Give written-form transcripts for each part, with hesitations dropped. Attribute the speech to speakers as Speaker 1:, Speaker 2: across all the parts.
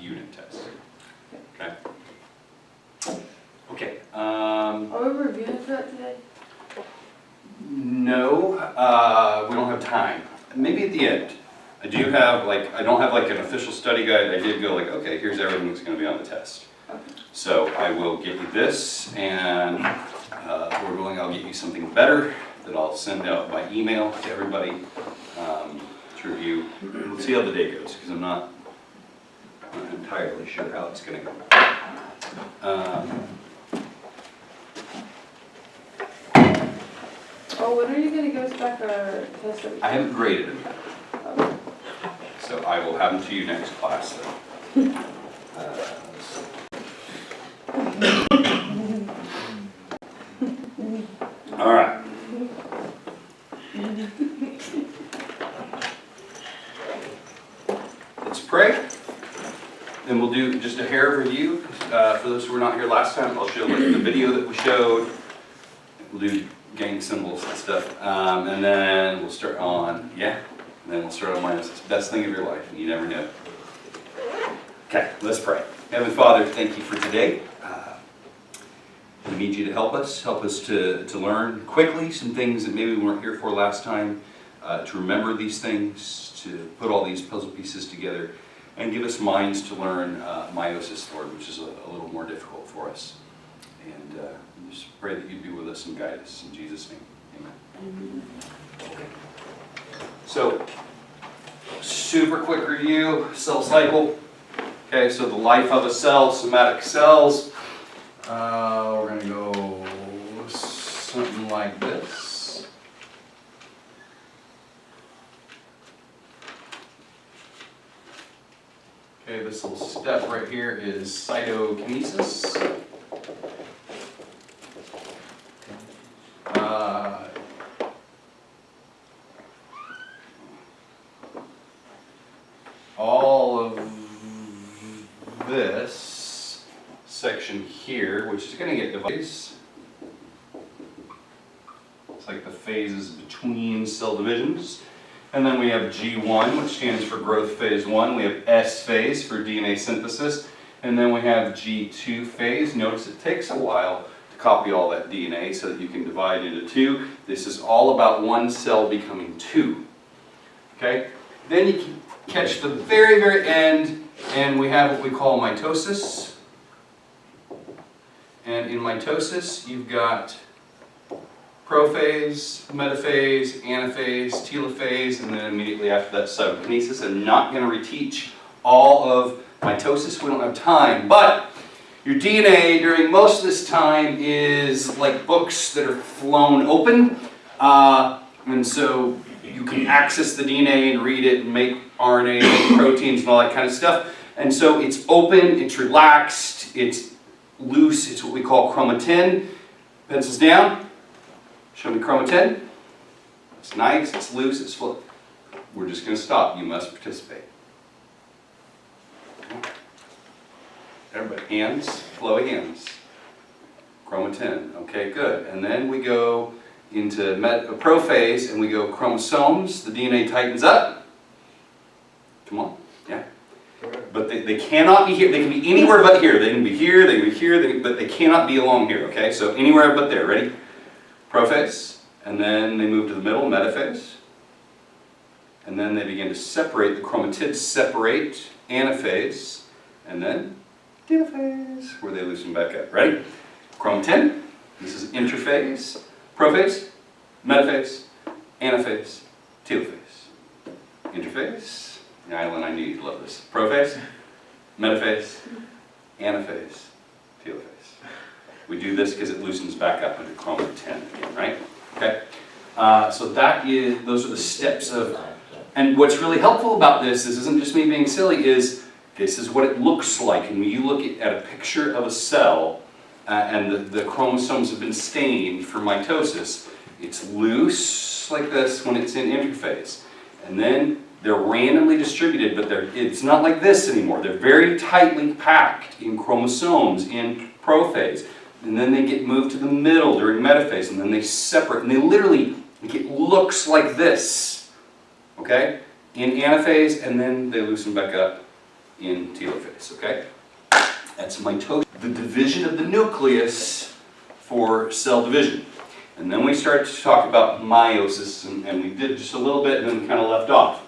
Speaker 1: unit test. Okay? Okay.
Speaker 2: Are we reviewing for that today?
Speaker 1: No, we don't have time. Maybe at the end. I do have, like, I don't have like an official study guide. I did go like, okay, here's everything that's going to be on the test. So I will get you this, and I'll get you something better that I'll send out by email to everybody to review. We'll see how the day goes, because I'm not entirely sure how it's going to go.
Speaker 2: Oh, when are you going to give us back our test?
Speaker 1: I haven't graded them yet,
Speaker 2: Okay.
Speaker 1: so I will have them to you next class then. All right. Let's pray. Then we'll do just a hair of review. For those who were not here last time, I'll show the video that we showed. We'll do gang symbols and stuff. And then we'll start on, and then we'll start on Meiosis. Best thing of your life, and you never know. Okay, let's pray. Heavenly Father, thank you for today. We need you to help us to learn quickly some things that maybe we weren't here for last time, to remember these things, to put all these puzzle pieces together, and give us minds to learn Meiosis, Lord, which is a little more difficult for us. And just pray that you'd be with us and guide us. In Jesus' name, amen. Okay. So, super quick review, cell cycle. Okay, so the life of a cell, somatic cells. We're going to go something like this. Okay, this little step right here is cytokinesis. All of this section here, which is going to get divided. It's like the phases between cell divisions. And then we have G1, which stands for growth phase 1. We have S phase for DNA synthesis. And then we have G2 phase. Notice it takes a while to copy all that DNA so that you can divide into 2. This is all about one cell becoming 2. Okay? Then you can catch the very, very end, and we have what we call mitosis. And in mitosis, you've got prophase, metaphase, anaphase, telophase, and then immediately after that, cytokinesis. I'm not going to reteach all of mitosis. We don't have time, but your DNA during most of this time is like books that are flown open, and so you can access the DNA and read it and make RNA, make proteins and all that kind of stuff. And so it's open, it's relaxed, it's loose, it's what we call chromatin. Pencils down. Show me chromatin. It's nice, it's loose, it's full. We're just going to stop. You must participate. Everybody, hands, flowy hands. Chromatin. Okay, good. And then we go into prophase and we go chromosomes. The DNA tightens up. Come on. Yeah. But they cannot be here. They can be anywhere but here. They can be here, they can be here, but they cannot be along here. Okay, so anywhere but there. Ready? Prophase. And then they move to the middle, metaphase. And then they begin to separate. The chromatids separate, anaphase. And then telophase, where they loosen back up. Ready? Chromatin. This is interphase. Prophase, metaphase, anaphase, telophase. Interphase. The island, I knew you'd love this. Prophase, metaphase, anaphase, telophase. We do this because it loosens back up into chromatin again, right? Okay. So those are the steps of, and what's really helpful about this isn't just me being silly, is this is what it looks like. And when you look at a picture of a cell, and the chromosomes have been stained for mitosis, it's loose like this when it's in interphase. And then they're randomly distributed, but it's not like this anymore. They're very tightly packed in chromosomes in prophase. And then they get moved to the middle during metaphase, and then they separate, and they literally, it looks like this, okay, in anaphase, and then they loosen back up in telophase, okay? That's mitosis, the division of the nucleus for cell division. And then we start to talk about meiosis, and we did just a little bit and then we kind of left off.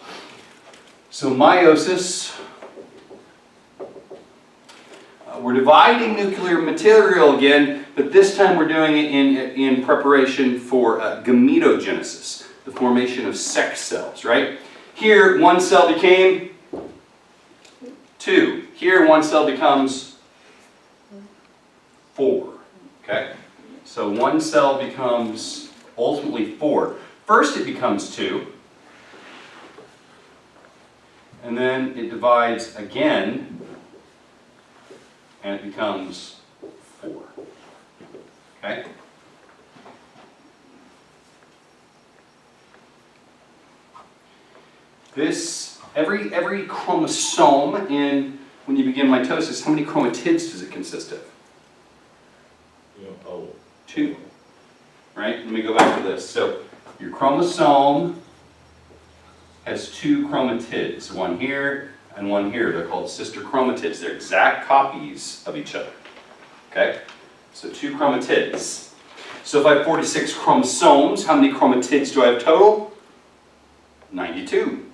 Speaker 1: So meiosis, we're dividing nuclear material again, but this time we're doing it in preparation for gametogenesis, the formation of sex cells, right? Here, one cell became 2. Here, one cell becomes 4, okay? So one cell becomes ultimately 4. First it becomes 2, and then it divides again, and it becomes 4, okay? This, every chromosome when you begin mitosis, how many chromatids does it consist of? 2, right? Let me go back to this. So your chromosome has 2 chromatids, one here and one here. They're called sister chromatids. They're exact copies of each other, okay? So 2 chromatids. So if I have 46 chromosomes, how many chromatids do I have total? 92,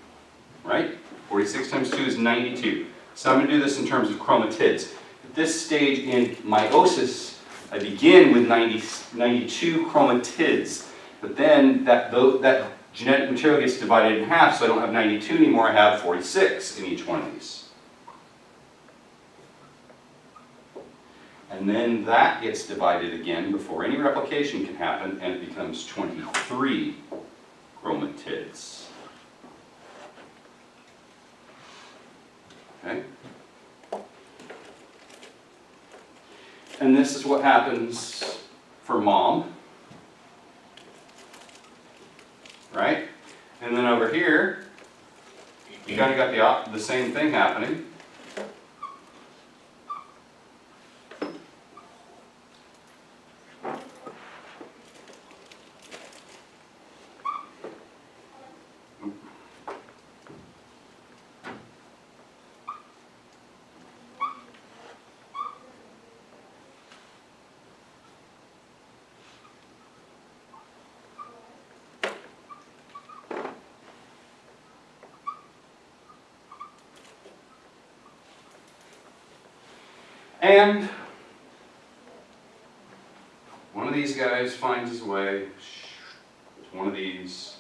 Speaker 1: right? 46 times 2 is 92. So I'm going to do this in terms of chromatids. At this stage in meiosis, I begin with 92 chromatids, but then that genetic material gets divided in half, so I don't have 92 anymore, I have 46 in each one of these. And then that gets divided again before any replication can happen, and it becomes 23 chromatids. Okay? And this is what happens for mom, right? And then over here, you kind of got the same thing happening. And one of these guys finds his way to one of these,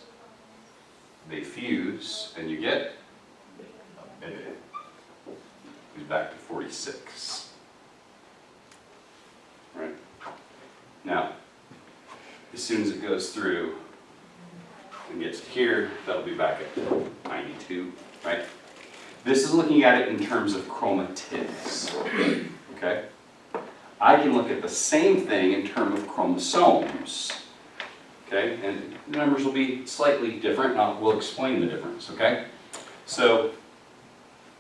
Speaker 1: they fuse, and you get a baby who's back to 46. Right? Now, as soon as it goes through and gets to here, that'll be back at 92, right? This is looking at it in terms of chromatids. Okay? I can look at the same thing in terms of chromosomes. Okay? And the numbers will be slightly different, and we'll explain the difference. Okay? So,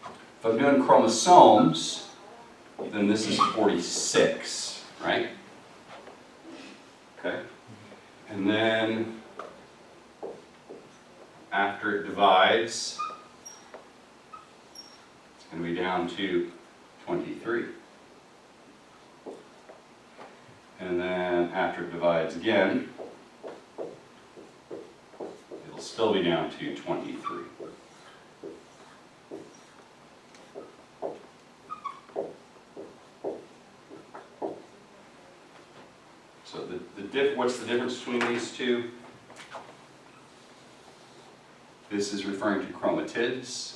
Speaker 1: if I'm doing chromosomes, then this is 46, right? Okay? And then, after it divides, it's going to be down to 23. And then after it divides again, it'll still be down to 23. So what's the difference between these two? This is referring to chromatids.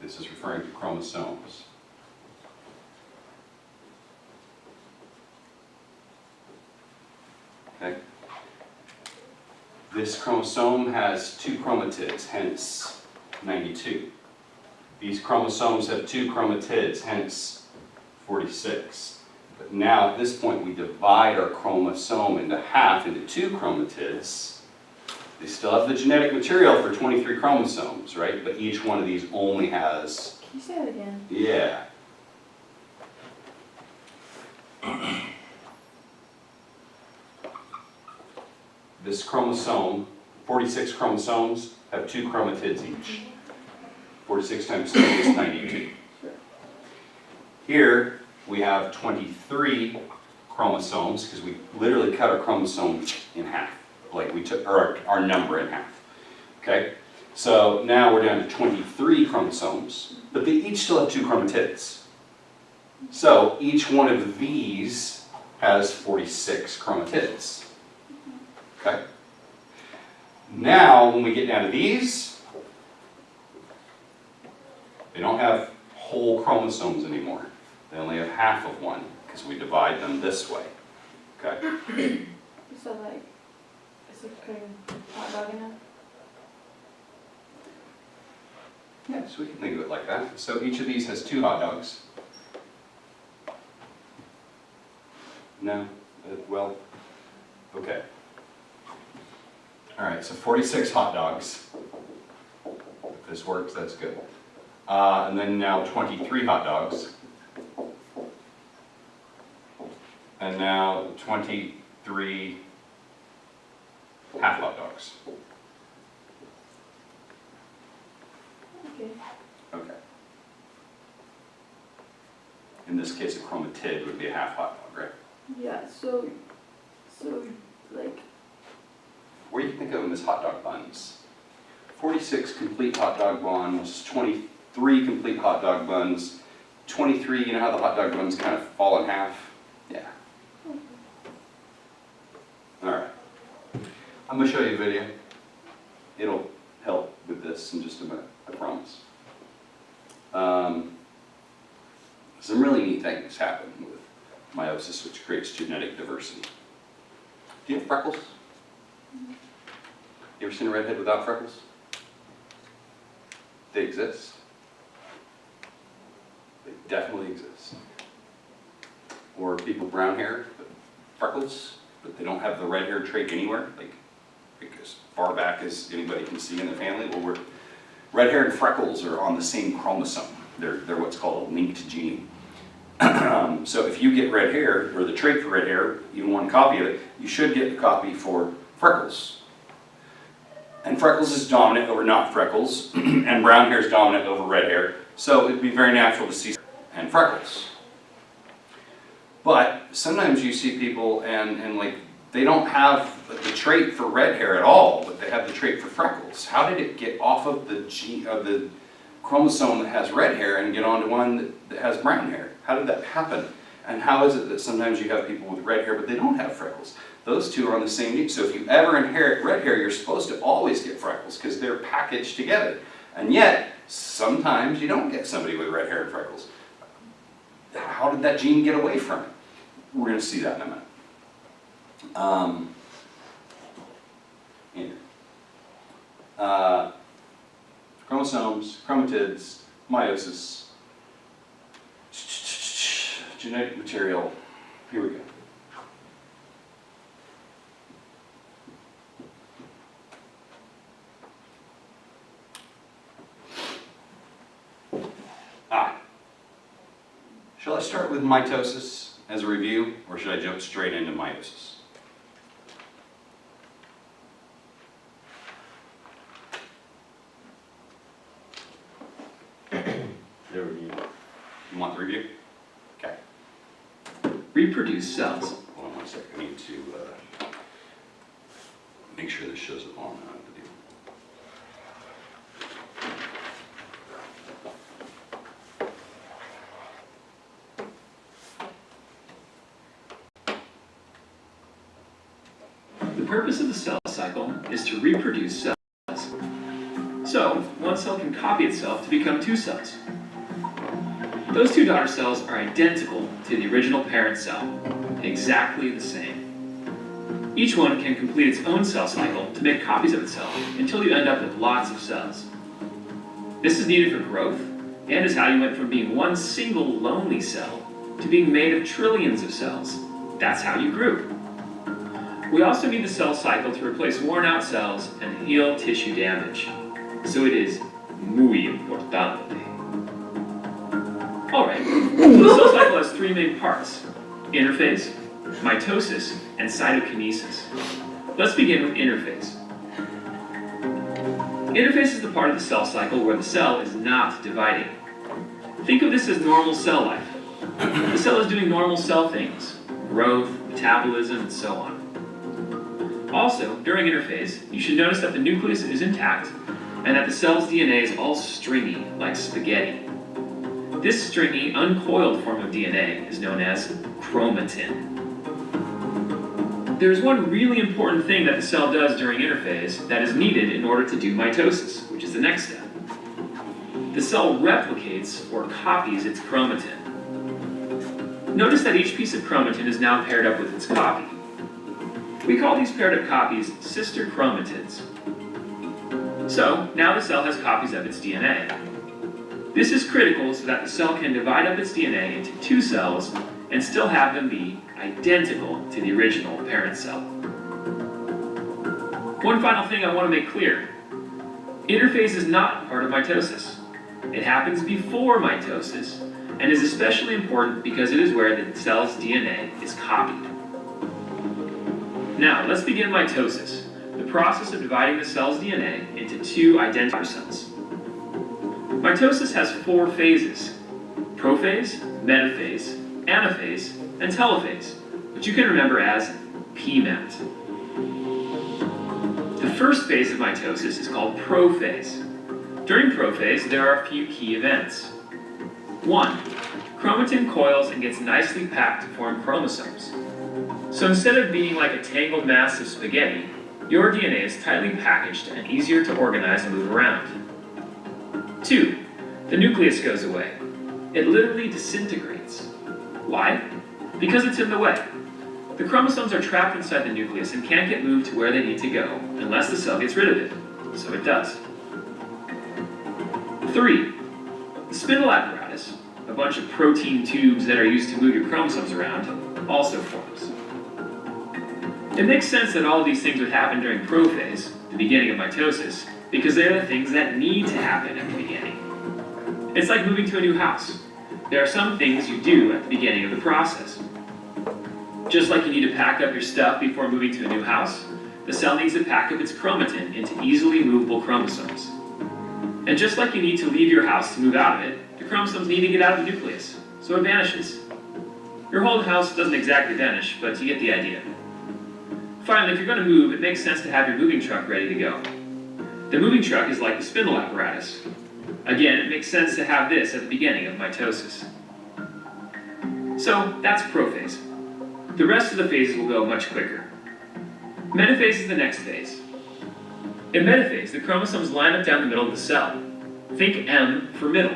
Speaker 1: This is referring to chromosomes. Okay. This chromosome has 2 chromatids, hence 92. These chromosomes have 2 chromatids, hence 46. But now at this point we divide our chromosome into half, into 2 chromatids. They still have the genetic material for 23 chromosomes, right? But each one of these only has...
Speaker 2: Can you say that again?
Speaker 1: Yeah. This chromosome, 46 chromosomes, have 2 chromatids each. 46 times 2 is 92.
Speaker 2: Sure.
Speaker 1: Here, we have 23 chromosomes, because we literally cut our chromosomes in half. Like we took our number in half. Okay? So now we're down to 23 chromosomes, but they each still have 2 chromatids. So each one of these has 46 chromatids. Okay? Now, when we get down to these, they don't have whole chromosomes anymore. They only have half of one, because we divide them this way. Okay?
Speaker 2: So like, it's like putting hot dog in it?
Speaker 1: Yeah, so we can think of it like that. So each of these has 2 hot dogs. No? Well, okay. All right, so 46 hot dogs. If this works, that's good. And then now 23 hot dogs. And now 23 half hot dogs.
Speaker 2: Okay.
Speaker 1: Okay. In this case, a chromatid would be a half hot dog, right?
Speaker 2: Yeah, so like,
Speaker 1: What do you think of them as hot dog buns? 46 complete hot dog buns, 23 complete hot dog buns, 23, you know how the hot dog buns kind of fall in half? Yeah. Alright. I'm going to show you a video. It'll help with this in just a minute, I promise. Some really neat things happen with meiosis, which creates genetic diversity. Do you have freckles? You ever seen a redhead without freckles? They exist. They definitely exist. Or people with brown hair, but freckles, but they don't have the red hair trait anywhere, like as far back as anybody can see in the family. Well, red hair and freckles are on the same chromosome. They're what's called a linked gene. So if you get red hair, or the trait for red hair, even one copy of it, you should get the copy for freckles. And freckles is dominant over not freckles, and brown hair is dominant over red hair, so it'd be very natural to see and freckles. But sometimes you see people and like they don't have the trait for red hair at all, but they have the trait for freckles. How did it get off of the gene of the chromosome that has red hair and get onto one that has brown hair? How did that happen? And how is it that sometimes you have people with red hair but they don't have freckles? Those two are on the same gene. So if you ever inherit red hair, you're supposed to always get freckles because they're packaged together. And yet, sometimes you don't get somebody with red hair and freckles. How did that gene get away from it? We're going to see that in a minute. Chromosomes, chromatids, meiosis, genetic material. Here we go. Shall I start with mitosis as a review, or should I jump straight into meiosis?
Speaker 3: The review.
Speaker 1: You want the review? Okay.
Speaker 4: Reproduce cells.
Speaker 1: Hold on one second. I need to make sure this shows up on the deal.
Speaker 4: The purpose of the cell cycle is to reproduce cells. So, one cell can copy itself to become 2 cells. Those 2 daughter cells are identical to the original parent cell, exactly the same. Each one can complete its own cell cycle to make copies of itself until you end up with lots of cells. This is needed for growth, and is how you went from being one single lonely cell to being made of trillions of cells. That's how you grew. We also need the cell cycle to replace worn-out cells and heal tissue damage. So it is muy importante. Alright, so the cell cycle has 3 main parts: interphase, mitosis, and cytokinesis. Let's begin with interphase. Interphase is the part of the cell cycle where the cell is not dividing. Think of this as normal cell life. The cell is doing normal cell things, growth, metabolism, and so on. Also, during interphase, you should notice that the nucleus is intact and that the cell's DNA is all stringy, like spaghetti. This stringy, uncoiled form of DNA is known as chromatin. There's one really important thing that the cell does during interphase that is needed in order to do mitosis, which is the next step. The cell replicates or copies its chromatin. Notice that each piece of chromatin is now paired up with its copy. We call these paired up copies sister chromatids. So, now the cell has copies of its DNA. This is critical so that the cell can divide up its DNA into two cells and still have them be identical to the original parent cell. One final thing I want to make clear. Interphase is not part of mitosis. It happens before mitosis and is especially important because it is where the cell's DNA is copied. Now, let's begin mitosis, the process of dividing the cell's DNA into two identical cells. Mitosis has 4 phases: prophase, metaphase, anaphase, and telophase, which you can remember as PMAT. The first phase of mitosis is called prophase. During prophase, there are a few key events. 1. Chromatin coils and gets nicely packed to form chromosomes. So instead of being like a tangled mass of spaghetti, your DNA is tightly packaged and easier to organize and move around. 2. The nucleus goes away. It literally disintegrates. Why? Because it's in the way. The chromosomes are trapped inside the nucleus and can't get moved to where they need to go unless the cell gets rid of it. So it does. 3. The spindle apparatus, a bunch of protein tubes that are used to move your chromosomes around, also forms. It makes sense that all of these things would happen during prophase, the beginning of mitosis, because they are the things that need to happen at the beginning. It's like moving to a new house. There are some things you do at the beginning of the process. Just like you need to pack up your stuff before moving to a new house, the cell needs to pack up its chromatin into easily movable chromosomes. And just like you need to leave your house to move out of it, the chromosomes need to get out of the nucleus, so it vanishes. Your whole house doesn't exactly vanish, but you get the idea. Finally, if you're going to move, it makes sense to have your moving truck ready to go. The moving truck is like the spindle apparatus. Again, it makes sense to have this at the beginning of mitosis. So, that's prophase. The rest of the phases will go much quicker. Metaphase is the next phase. In metaphase, the chromosomes line up down the middle of the cell. Think M for middle.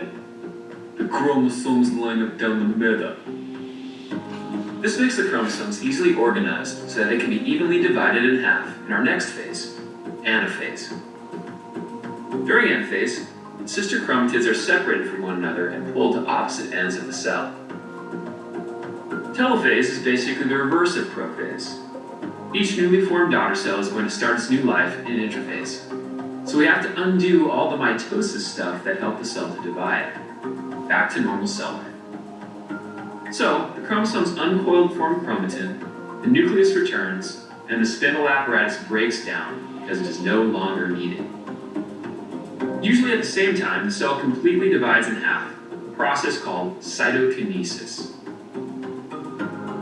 Speaker 3: The chromosomes line up down the middle.
Speaker 4: This makes the chromosomes easily organized so that they can be evenly divided in half in our next phase, anaphase. During anaphase, sister chromatids are separated from one another and pulled to opposite ends of the cell. Telophase is basically the reverse of prophase. Each newly formed daughter cell is going to start its new life in interphase. So we have to undo all the mitosis stuff that helped the cell to divide. Back to normal cell life. So, the chromosomes uncoiled form chromatin, the nucleus returns, and the spindle apparatus breaks down because it is no longer needed. Usually at the same time, the cell completely divides in half, a process called cytokinesis.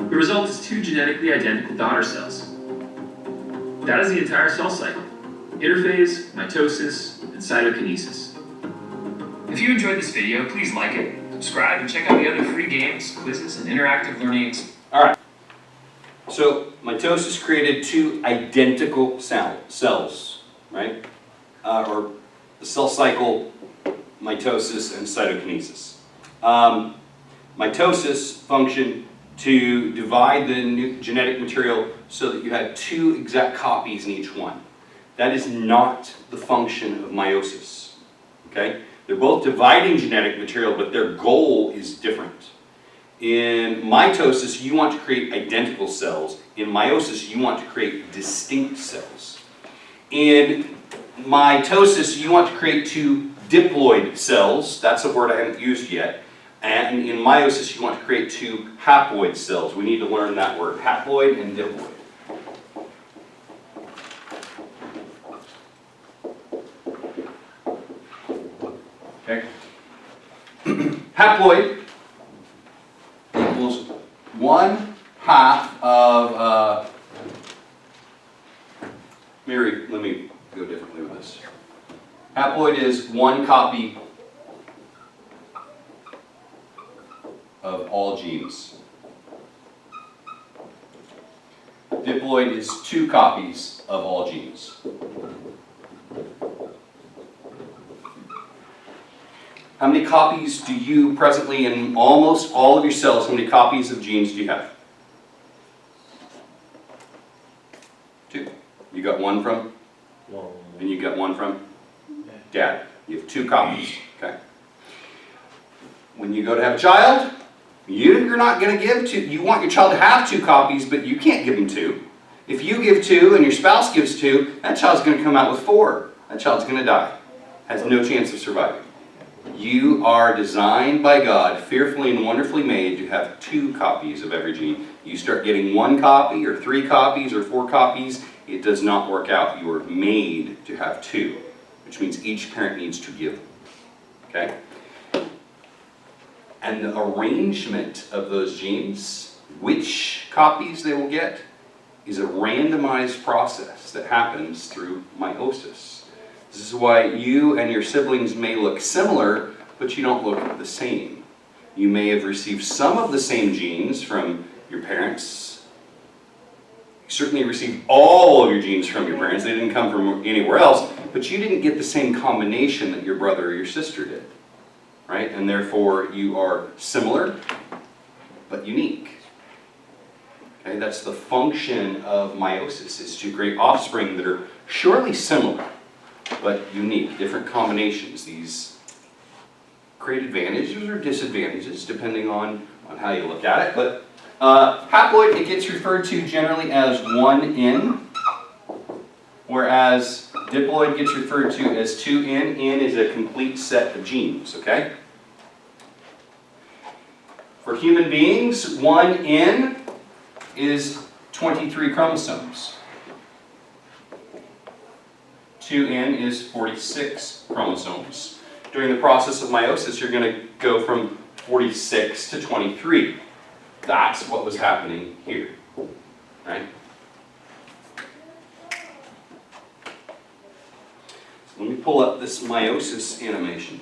Speaker 4: The result is 2 genetically identical daughter cells. That is the entire cell cycle: interphase, mitosis, and cytokinesis. If you enjoyed this video, please like it, subscribe, and check out the other free games, quizzes, and interactive learning.
Speaker 1: Alright, so mitosis created 2 identical cells, right? Or the cell cycle, mitosis, and cytokinesis. Mitosis functioned to divide the new genetic material so that you had 2 exact copies in each one. That is not the function of meiosis, okay? They're both dividing genetic material, but their goal is different. In mitosis, you want to create identical cells. In meiosis, you want to create distinct cells. In mitosis, you want to create 2 diploid cells. That's a word I haven't used yet. And in meiosis, you want to create 2 haploid cells. We need to learn that word, haploid and diploid. haploid equals 1/2 of, Mary, let me go differently with this. Haploid is 1 copy of all genes. Diploid is 2 copies of all genes. How many copies do you presently, in almost all of your cells, how many copies of genes do you have? 2. You got 1 from? And you got 1 from? Dad. You have 2 copies, okay? When you go to have a child, you're not going to give 2. You want your child to have 2 copies, but you can't give them 2. If you give 2 and your spouse gives 2, that child's going to come out with 4. That child's going to die. Has no chance of surviving. You are designed by God, fearfully and wonderfully made, to have 2 copies of every gene. You start getting 1 copy or 3 copies or 4 copies, it does not work out. You are made to have 2, which means each parent needs to give. Okay? And the arrangement of those genes, which copies they will get, is a randomized process that happens through meiosis. This is why you and your siblings may look similar, but you don't look the same. You may have received some of the same genes from your parents. You certainly received all of your genes from your parents. They didn't come from anywhere else, but you didn't get the same combination that your brother or your sister did. Right? And therefore you are similar, but unique. Okay? That's the function of meiosis, is to create offspring that are surely similar, but unique, different combinations. These create advantages or disadvantages depending on how you look at it. But haploid, it gets referred to generally as 1N, whereas diploid gets referred to as 2N. N is a complete set of genes, okay? For human beings, 1N is 23 chromosomes. 2N is 46 chromosomes. During the process of meiosis, you're going to go from 46 to 23. That's what was happening here, right? So let me pull up this meiosis animation.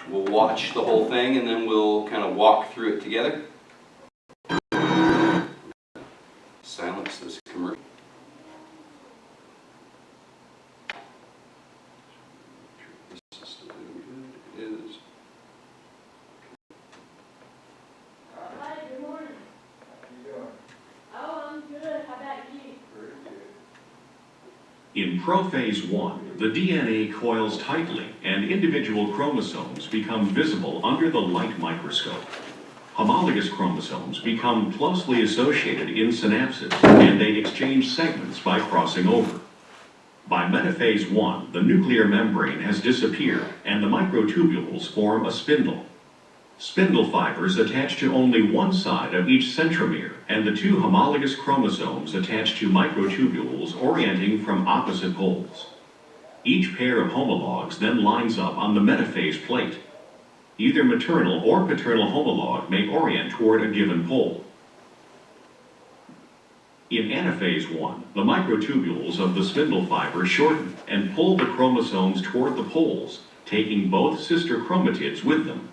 Speaker 1: We'll watch the whole thing and then we'll kind of walk through it together. Silence this commercial.
Speaker 2: Hi, good morning. How you doing? Oh, I'm good. How about you? Very good.
Speaker 5: In prophase 1, the DNA coils tightly and individual chromosomes become visible under the light microscope. Homologous chromosomes become closely associated in synapses and they exchange segments by crossing over. By metaphase 1, the nuclear membrane has disappeared and the microtubules form a spindle. Spindle fibers attach to only one side of each centromere, and the 2 homologous chromosomes attach to microtubules orienting from opposite poles. Each pair of homologs then lines up on the metaphase plate. Either maternal or paternal homolog may orient toward a given pole. In anaphase 1, the microtubules of the spindle fiber shorten and pull the chromosomes toward the poles, taking both sister chromatids with them.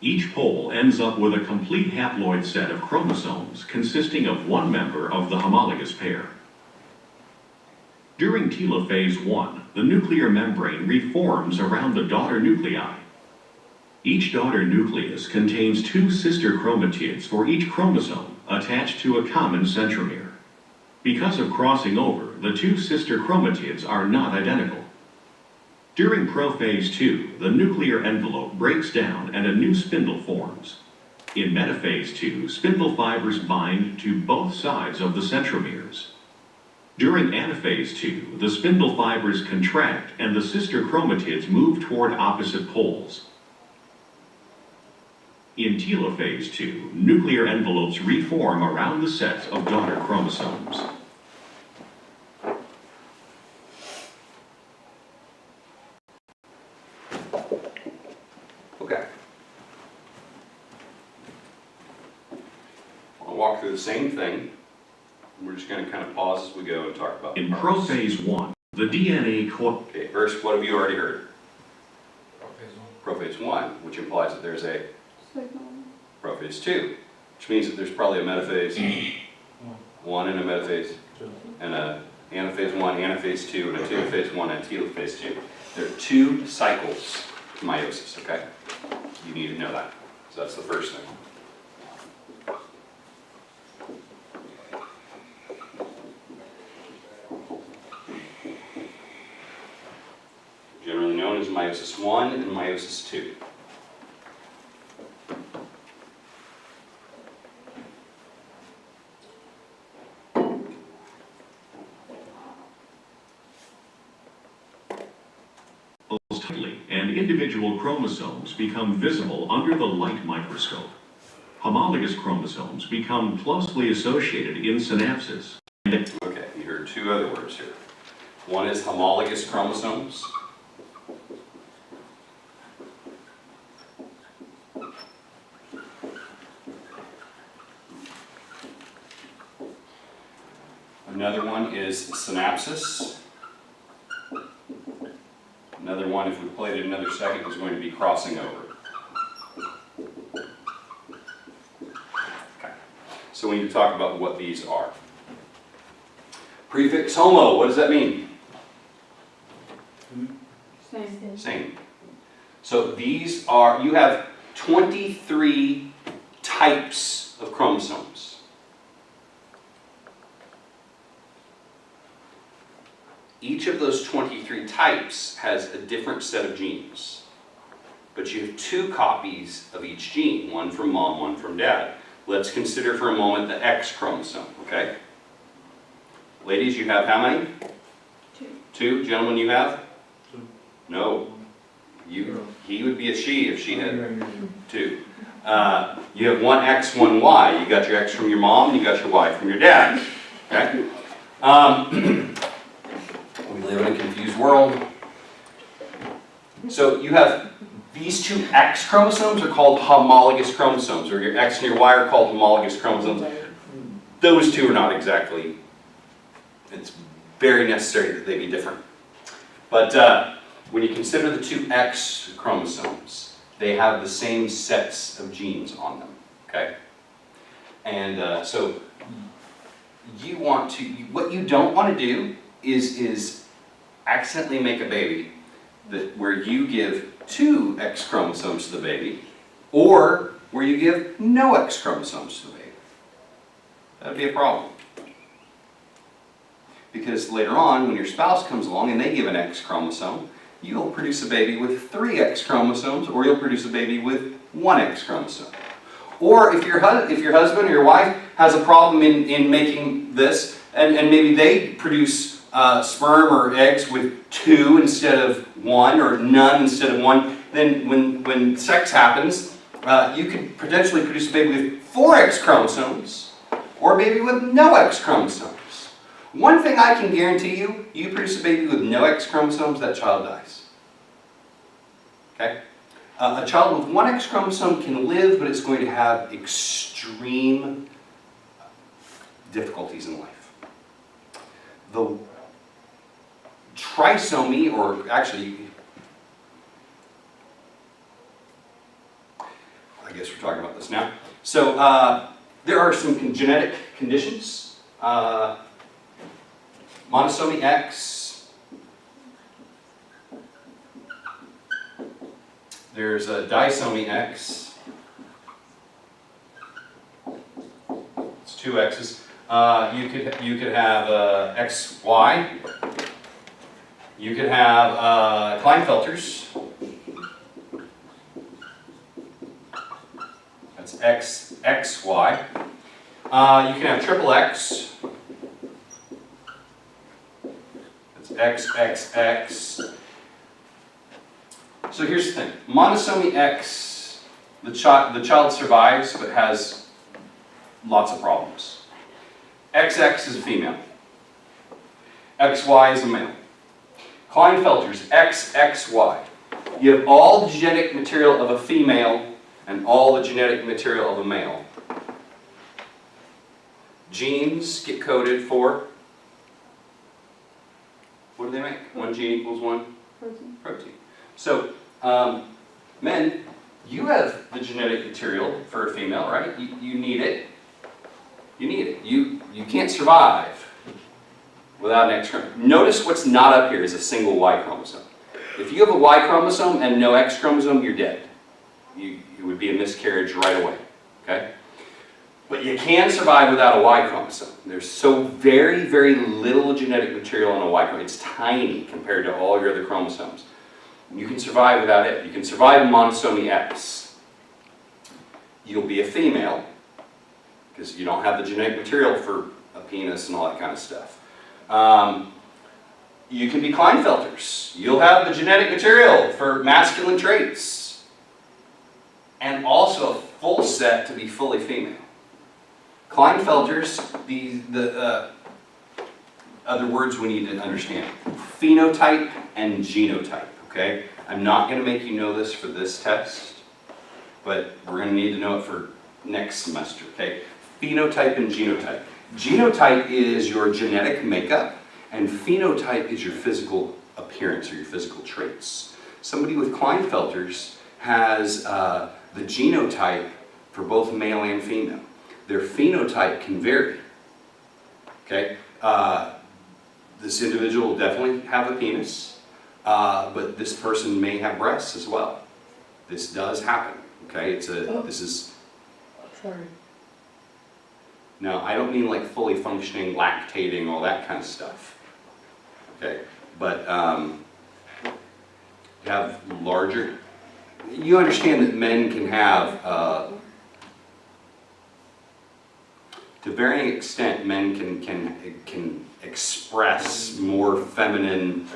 Speaker 5: Each pole ends up with a complete haploid set of chromosomes consisting of one member of the homologous pair. During telophase 1, the nuclear membrane reforms around the daughter nuclei. Each daughter nucleus contains 2 sister chromatids for each chromosome attached to a common centromere. Because of crossing over, the 2 sister chromatids are not identical. During prophase 2, the nuclear envelope breaks down and a new spindle forms. In metaphase 2, spindle fibers bind to both sides of the centromeres. During anaphase 2, the spindle fibers contract and the sister chromatids move toward opposite poles. In telophase 2, nuclear envelopes reform around the sets of daughter chromosomes.
Speaker 1: Okay. I'll walk through the same thing. We're just going to kind of pause as we go and talk about
Speaker 5: In
Speaker 1: parts.
Speaker 5: prophase 1, the DNA
Speaker 1: Okay, first, what have you already heard? Prophase 1, which implies that there's a prophase 2, which means that there's probably a metaphase 1 and a metaphase, and a anaphase 1, anaphase 2, and a telophase 1 and a telophase 2. There are 2 cycles of meiosis, okay? You need to know that. So that's the first thing. Generally known as meiosis 1 and meiosis 2.
Speaker 5: tightly, and individual chromosomes become visible under the light microscope. Homologous chromosomes become closely associated in synapses.
Speaker 1: Okay, you heard 2 other words here. One is homologous chromosomes. Another one is synapsis. Another one, if we played it another second, is going to be crossing over. Okay. So we need to talk about what these are. Prefix homo, what does that mean?
Speaker 2: Same.
Speaker 1: Same. So these are, you have 23 types of chromosomes. Each of those 23 types has a different set of genes. But you have 2 copies of each gene, one from mom, one from dad. Let's consider for a moment the X chromosome, okay? Ladies, you have how many?
Speaker 2: 2.
Speaker 1: 2. Gentlemen, you have? 2. No. He would be a she if she had 2. You have 1 X, 1 Y. You got your X from your mom, and you got your Y from your dad. Okay? We live in a confused world. So you have these 2 X chromosomes are called homologous chromosomes, or your X and your Y are called homologous chromosomes. Those 2 are not exactly, it's very necessary that they be different. But when you consider the 2 X chromosomes, they have the same sets of genes on them, okay? And so you want to, what you don't want to do is accidentally make a baby where you give 2 X chromosomes to the baby, or where you give no X chromosomes to the baby. That would be a problem. Because later on, when your spouse comes along and they give an X chromosome, you'll produce a baby with 3 X chromosomes, or you'll produce a baby with 1 X chromosome. Or if your husband or your wife has a problem in making this, and maybe they produce sperm or eggs with 2 instead of 1, or none instead of 1, then when sex happens, you could potentially produce a baby with 4 X chromosomes, or a baby with no X chromosomes. One thing I can guarantee you, you produce a baby with no X chromosomes, that child dies. Okay? A child with 1 X chromosome can live, but it's going to have extreme difficulties in life. The trisomy, or actually, I guess we're talking about this now. So there are some genetic conditions. Monosomy X. There's a disomy X. It's 2 X's. You could have XY. You could have Klinefelters. That's XXY. You can have triple X. That's XXX. So here's the thing. Monosomy X, the child survives but has lots of problems. XX is a female. XY is a male. Klinefelters, XXY. You have all the genetic material of a female and all the genetic material of a male. Genes get coded for, what do they make? One gene equals one?
Speaker 2: Protein.
Speaker 1: Protein. So, men, you have the genetic material for a female, right? You need it. You need it. You can't survive without an X chromosome. Notice what's not up here is a single Y chromosome. If you have a Y chromosome and no X chromosome, you're dead. You would be a miscarriage right away, okay? But you can survive without a Y chromosome. There's so very, very little genetic material on a Y chromosome. It's tiny compared to all your other chromosomes. You can survive without it. You can survive in monosomy X. You'll be a female because you don't have the genetic material for a penis and all that kind of stuff. You can be Klinefelters. You'll have the genetic material for masculine traits and also a full set to be fully female. Klinefelters, the other words we need to understand. Phenotype and genotype, okay? I'm not going to make you know this for this test, but we're going to need to know it for next semester, okay? Phenotype and genotype. Genotype is your genetic makeup, and phenotype is your physical appearance or your physical traits. Somebody with Klinefelters has the genotype for both male and female. Their phenotype can vary, okay? This individual will definitely have a penis, but this person may have breasts as well. This does happen, okay? This is...
Speaker 2: Sorry.
Speaker 1: Now, I don't mean like fully functioning, lactating, all that kind of stuff, okay? But you have larger... You understand that men can have, to varying extent, men can express more feminine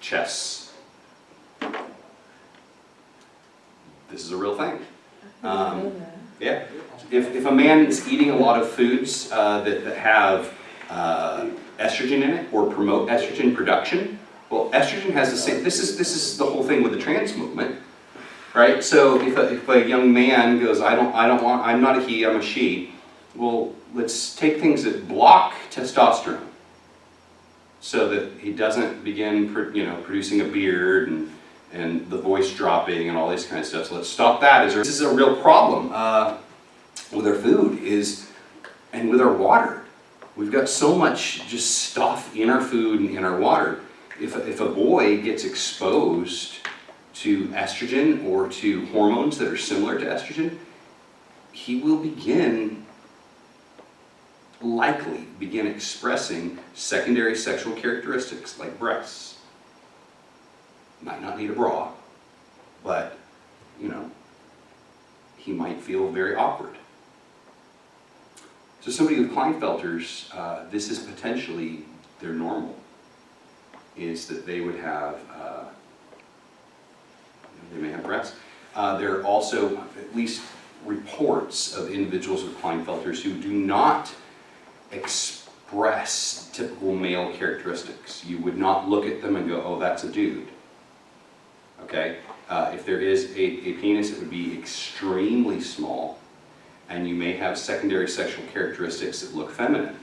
Speaker 1: chests. This is a real thing. Yeah. If a man is eating a lot of foods that have estrogen in it or promote estrogen production, well, estrogen has the same. This is the whole thing with the trans movement, right? So if a young man goes, I'm not a he, I'm a she. Well, let's take things that block testosterone, so that he doesnh begin, producing a beard and the voice dropping and all this kind of stuff. So let's stop that. This is a real problem with our food and with our water. We've got so much just stuff in our food and in our water. If a boy gets exposed to estrogen or to hormones that are similar to estrogen, he will likely begin expressing secondary sexual characteristics like breasts. Might not need a bra, but, he might feel very awkward. So somebody with Klinefelters, this is potentially their normal, is that they would have, they may have breasts. There are also at least reports of individuals with Klinefelters who do not express typical male characteristics. You would not look at them and go, oh, that's a dude. Okay? If there is a penis, it would be extremely small, and you may have secondary sexual characteristics that look feminine.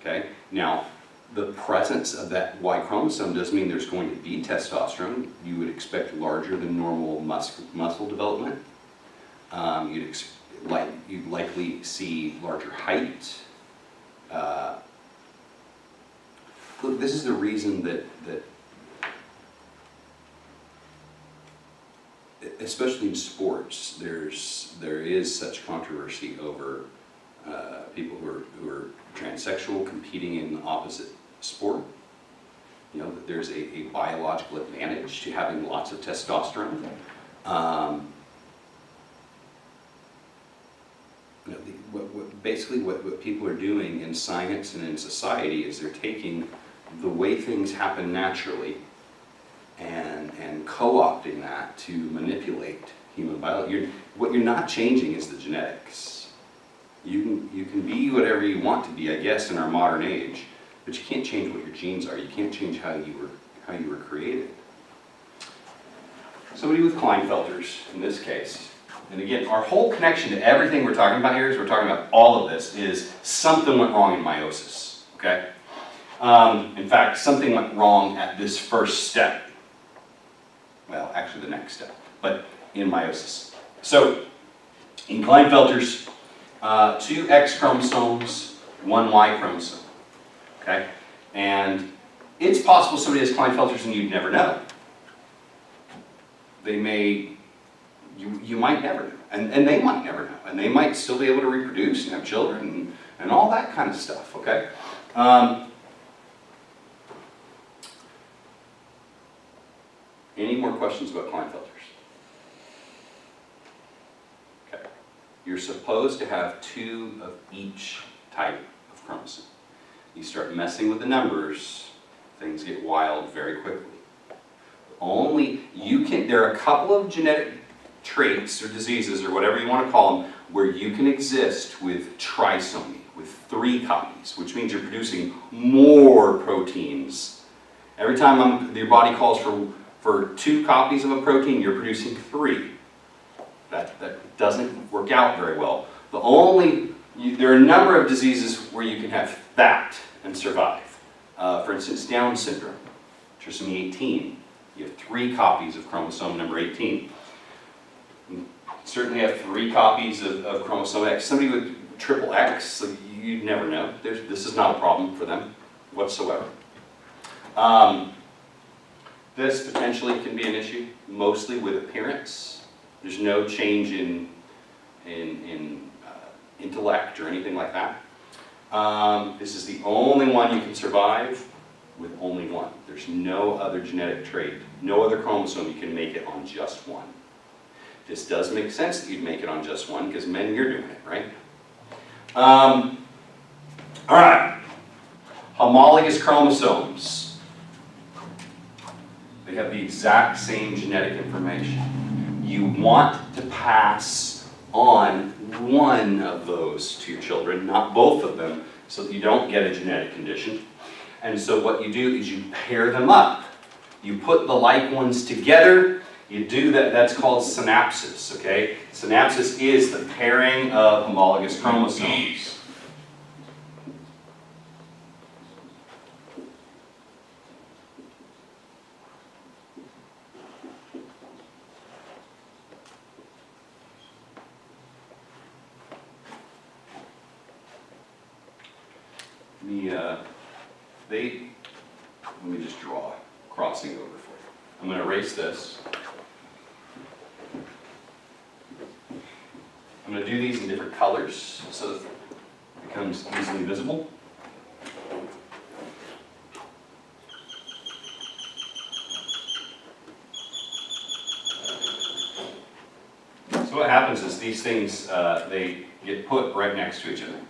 Speaker 1: Okay? Now, the presence of that Y chromosome doesn't mean there's going to be testosterone. You would expect larger than normal muscle development. You'd likely see larger height. Look, this is the reason that especially in sports, there is such controversy over people who are transsexual competing in the opposite sport. That there's a biological advantage to having lots of testosterone. Basically what people are doing in science and in society is they're taking the way things happen naturally and co-opting that to manipulate human biology. What you're not changing is the genetics. You can be whatever you want to be, I guess, in our modern age, but you can't change what your genes are. You can't change how you were created. Somebody with Klinefelters, in this case, and again, our whole connection to everything we're talking about here is we're talking about all of this is something went wrong in meiosis, okay? In fact, something went wrong at this first step. Well, actually the next step, but in meiosis. So, in Klinefelter's, 2 X chromosomes, 1 Y chromosome, okay? And it's possible somebody has Klinefelter's and you'd never know. They may, you might never know, and they might never know, and they might still be able to reproduce and have children and all that kind of stuff, okay? Any more questions about Klinefelter's? Okay. You're supposed to have 2 of each type of chromosome. You start messing with the numbers, things get wild very quickly. There are a couple of genetic traits or diseases or whatever you want to call them where you can exist with trisomy, with 3 copies, which means you're producing more proteins. Every time your body calls for 2 copies of a protein, you're producing 3. That doesn't work out very well. There are a number of diseases where you can have that and survive. For instance, Down syndrome, trisomy 18. You have 3 copies of chromosome number 18. You certainly have 3 copies of chromosome X. Somebody with triple X, you'd never know. This is not a problem for them whatsoever. This potentially can be an issue, mostly with appearance. There's no change in intellect or anything like that. This is the only one you can survive with only 1. There's no other genetic trait, no other chromosome you can make it on just 1. This does make sense that you'd make it on just 1 because men, you're doing it, right? All right, homologous chromosomes. They have the exact same genetic information. You want to pass on 1 of those to your children, not both of them, so that you don't get a genetic condition. And so what you do is you pair them up. You put the like ones together. You do that, that's called synapsis, okay? Synapsis is the pairing of homologous chromosomes. Let me just draw crossing over for you. I'm going to erase this. I'm going to do these in different colors so that it becomes easily visible. So what happens is these things, they get put right next to each other.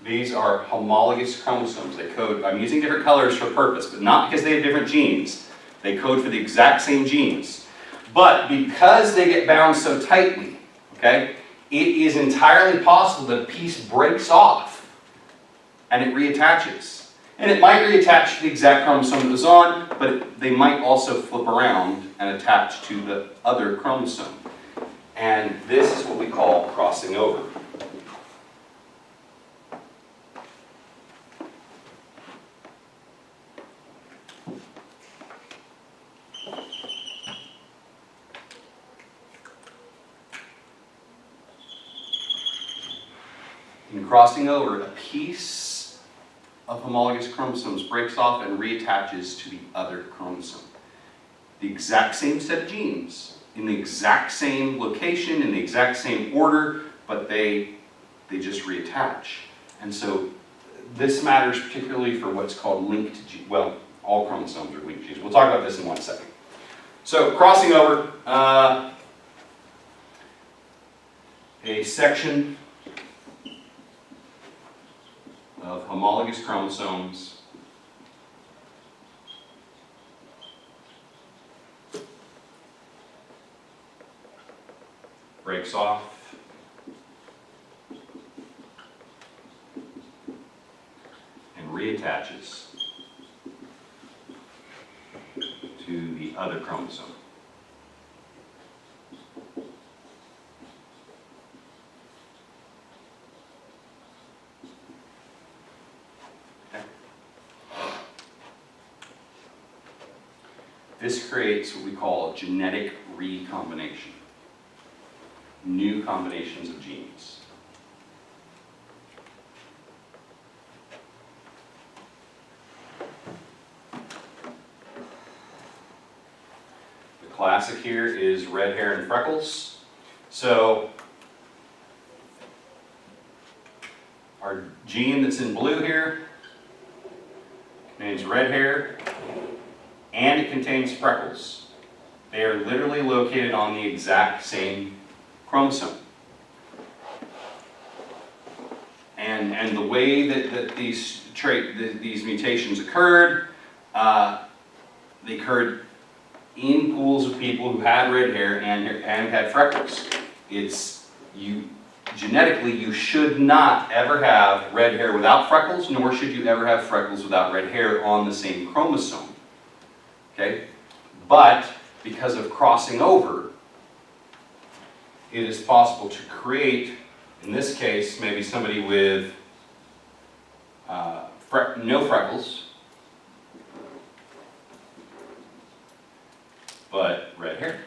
Speaker 1: These are homologous chromosomes. They code, I'm using different colors for purpose, but not because they have different genes. They code for the exact same genes. But because they get bound so tightly, okay, it is entirely possible that a piece breaks off and it reattaches. And it might reattach to the exact chromosome it was on, but they might also flip around and attach to the other chromosome. And this is what we call crossing over. In crossing over, a piece of homologous chromosomes breaks off and reattaches to the other chromosome. The exact same set of genes, in the exact same location, in the exact same order, but they just reattach. And so this matters particularly for what's called linked genes. Well, all chromosomes are linked genes. We'll talk about this in 1 second. So crossing over, a section of homologous chromosomes breaks off and reattaches to the other chromosome. Okay. This creates what we call genetic recombination. New combinations of genes. The classic here is red hair and freckles. So our gene that's in blue here contains red hair and it contains freckles. They are literally located on the exact same chromosome. And the way that these mutations occurred, they occurred in pools of people who had red hair and had freckles. Genetically, you should not ever have red hair without freckles, nor should you ever have freckles without red hair on the same chromosome. Okay? But because of crossing over, it is possible to create, in this case, maybe somebody with no freckles, but red hair.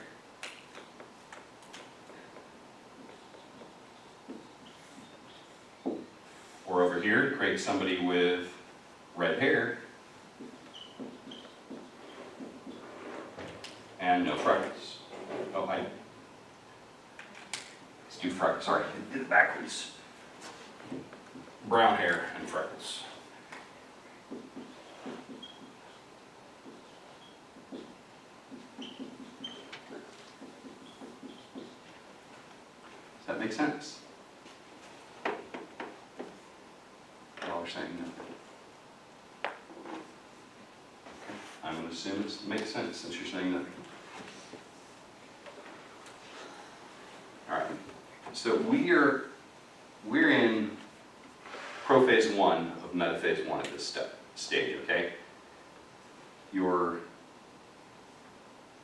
Speaker 1: Or over here, create somebody with red hair and no freckles. Oh, let's do freckles. Sorry, I did it backwards. Brown hair and freckles. Does that make sense? Y'all are saying no. Okay. I'm going to assume it makes sense since you're saying nothing. All right. So we're in prophase 1 of metaphase 1 at this stage, okay? Your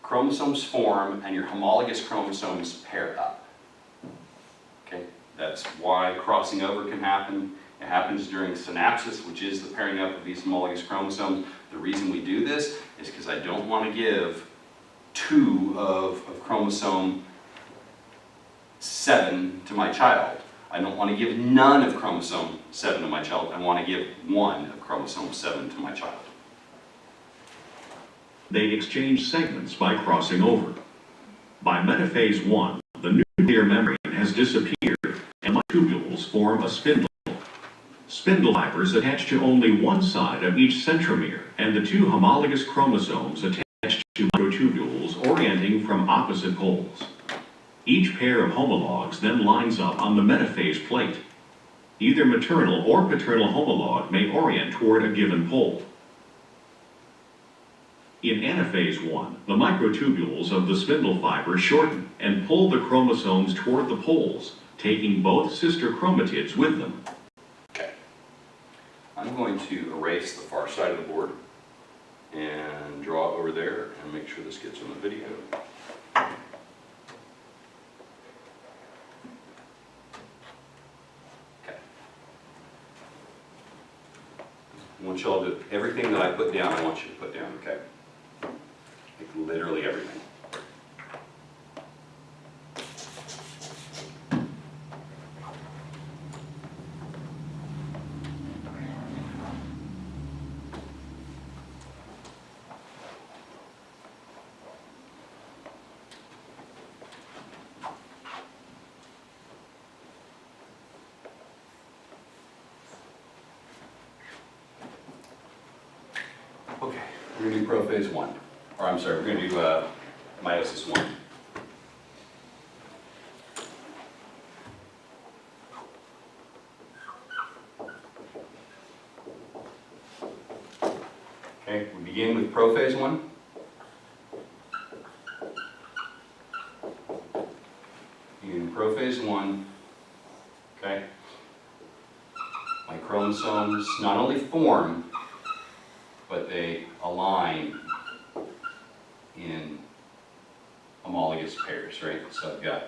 Speaker 1: chromosomes form and your homologous chromosomes pair up. Okay? That's why crossing over can happen. It happens during synapsis, which is the pairing up of these homologous chromosomes. The reason we do this is because I don't want to give 2 of chromosome 7 to my child. I don't want to give none of chromosome 7 to my child. I want to give 1 of chromosome 7 to my child.
Speaker 5: They exchange segments by crossing over. By metaphase 1, the nuclear membrane has disappeared and microtubules form a spindle. Spindle fibers attach to only one side of each centromere, and the 2 homologous chromosomes attach to microtubules orienting from opposite poles. Each pair of homologs then lines up on the metaphase plate. Either maternal or paternal homolog may orient toward a given pole. In anaphase 1, the microtubules of the spindle fiber shorten and pull the chromosomes toward the poles, taking both sister chromatids with them.
Speaker 1: Okay. I'm going to erase the far side of the board and draw over there and make sure this gets on the video. Okay. I want y'all to, everything that I put down, I want you to put down, okay? Like literally everything. Okay, we're going to do prophase 1. Or I'm sorry, we're going to do meiosis 1. Okay, we begin with prophase 1. In prophase 1, okay, my chromosomes not only form, but they align in homologous pairs, right? So I've got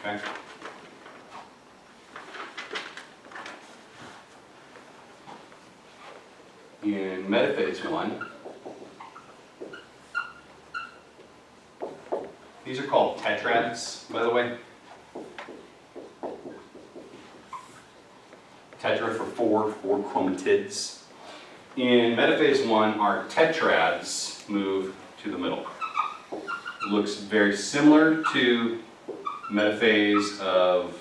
Speaker 1: okay. In metaphase 1, these are called tetrads, by the way. Tetra for four chromatids. In metaphase 1, our tetrads move to the middle. It looks very similar to metaphase of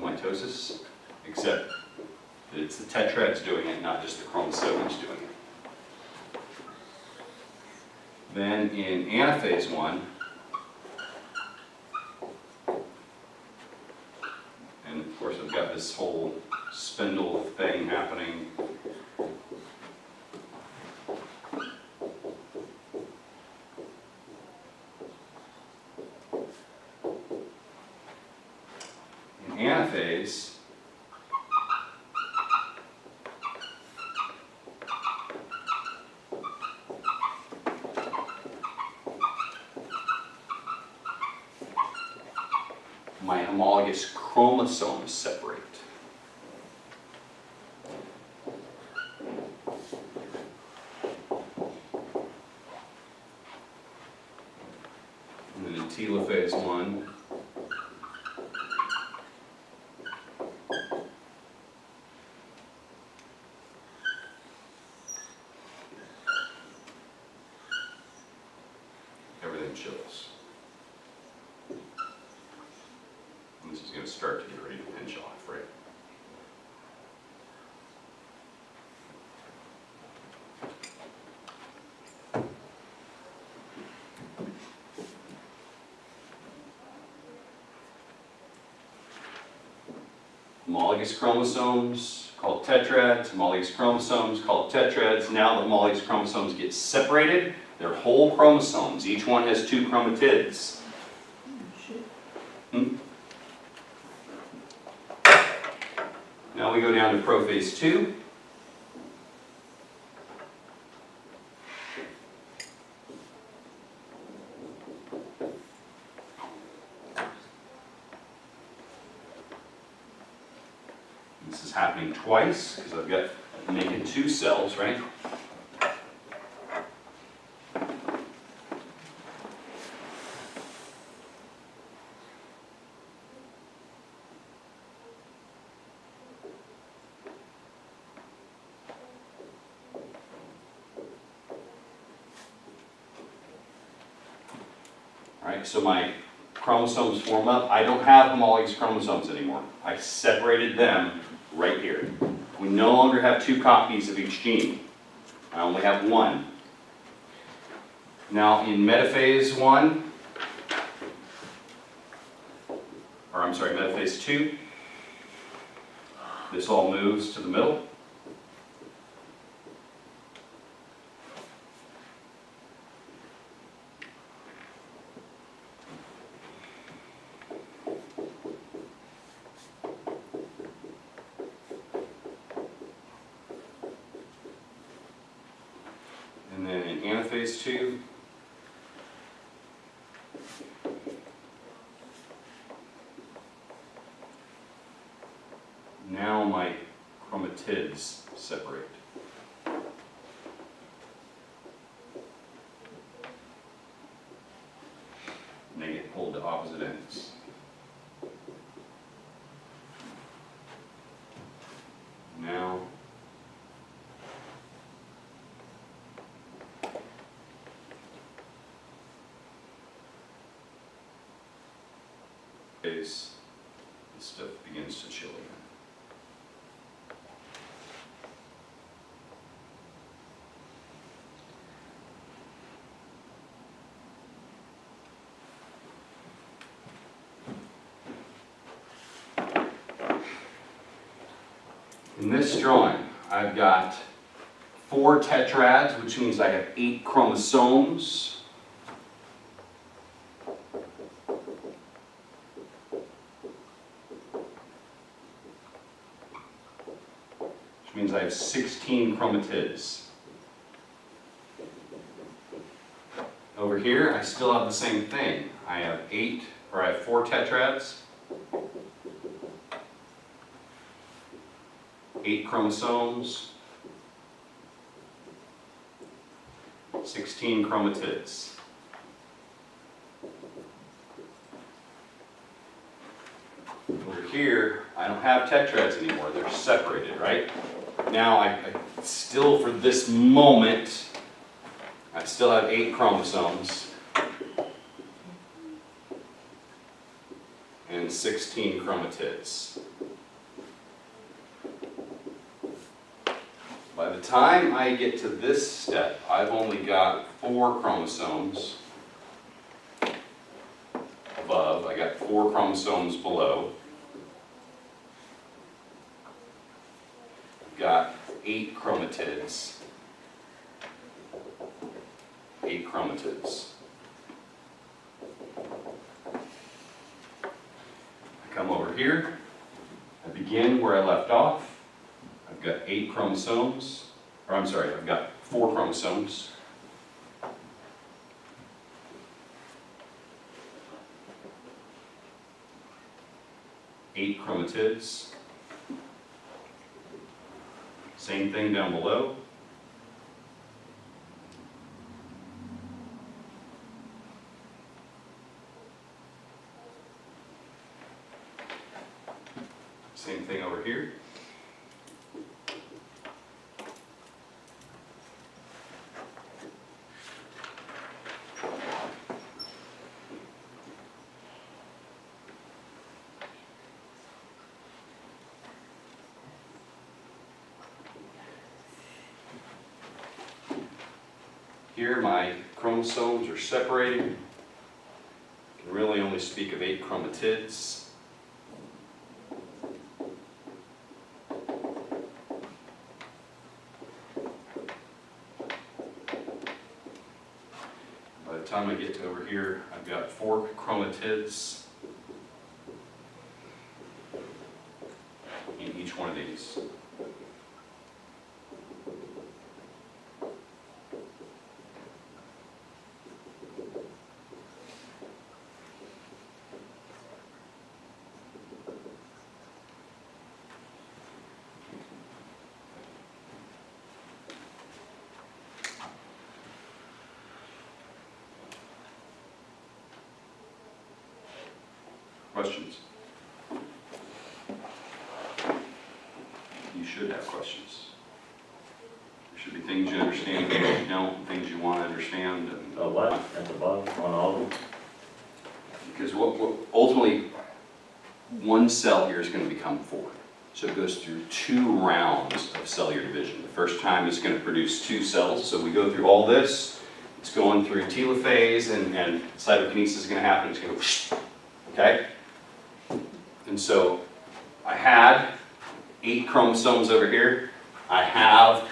Speaker 1: mitosis, except that it's the tetrads doing it, not just the chromosomes doing it. Then in anaphase 1, and of course I've got this whole spindle thing happening. In anaphase, my homologous chromosomes separate. And then in telophase 1, everything chills. And this is going to start to get ready to pinch off, right? Homologous chromosomes called tetrads, homologous chromosomes called tetrads. Now the homologous chromosomes get separated. They're whole chromosomes. Each one has 2 chromatids. Now we go down to prophase 2. This is happening twice because I've got making 2 cells, right? Right, so my chromosomes form up. I don't have homologous chromosomes anymore. I separated them right here. We no longer have 2 copies of each gene. I only have 1. Now in metaphase 1, or I'm sorry, metaphase 2, this all moves to the middle. And then in anaphase 2, now my chromatids separate. And they get pulled to opposite ends. Now this stuff begins to chill again. In this drawing, I've got 4 tetrads, which means I have 8 chromosomes. which means I have 16 chromatids. Over here, I still have the same thing. I have 4 tetrads, 8 chromosomes, 16 chromatids. Over here, I don't have tetrads anymore. They're separated, right? Now, I still, for this moment, I still have 8 chromosomes and 16 chromatids. By the time I get to this step, I've only got 4 chromosomes above. I got 4 chromosomes below. I've got 8 chromatids. 8 chromatids. I come over here. I begin where I left off. I've got 8 chromosomes, or I'm sorry, I've got 4 chromosomes. Eight chromatids. Same thing down below. Same thing over here. Here my chromosomes are separated. I can really only speak of 8 chromatids. By the time I get to over here, I've got 4 chromatids in each one of these. Questions? You should have questions. There should be things you understand, things you don't, things you want to understand. And
Speaker 6: what? At the bottom, on all of them?
Speaker 1: because what ultimately, one cell here is going to become 4. So it goes through 2 rounds of cellular division. The first time it's going to produce 2 cells. So we go through all this. It's going through telophase and cytokinesis is going to happen. It's going to go, okay? And so I had 8 chromosomes over here. I have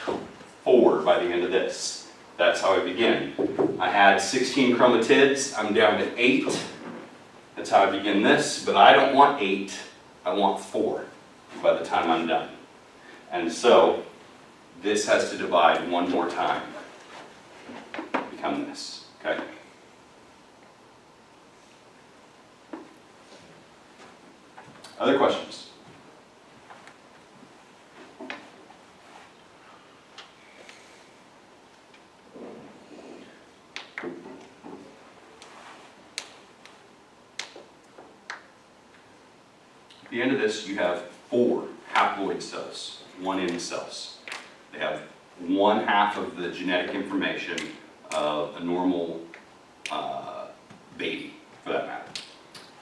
Speaker 1: 4 by the end of this. That's how I begin. I had 16 chromatids. I'm down to 8. That's how I begin this. But I don't want 8. I want 4 by the time I'm done. And so this has to divide one more time. Become this. Okay? Other questions? At the end of this, you have 4 haploid cells, 1N cells. They have 1/2 of the genetic information of a normal baby, for that matter.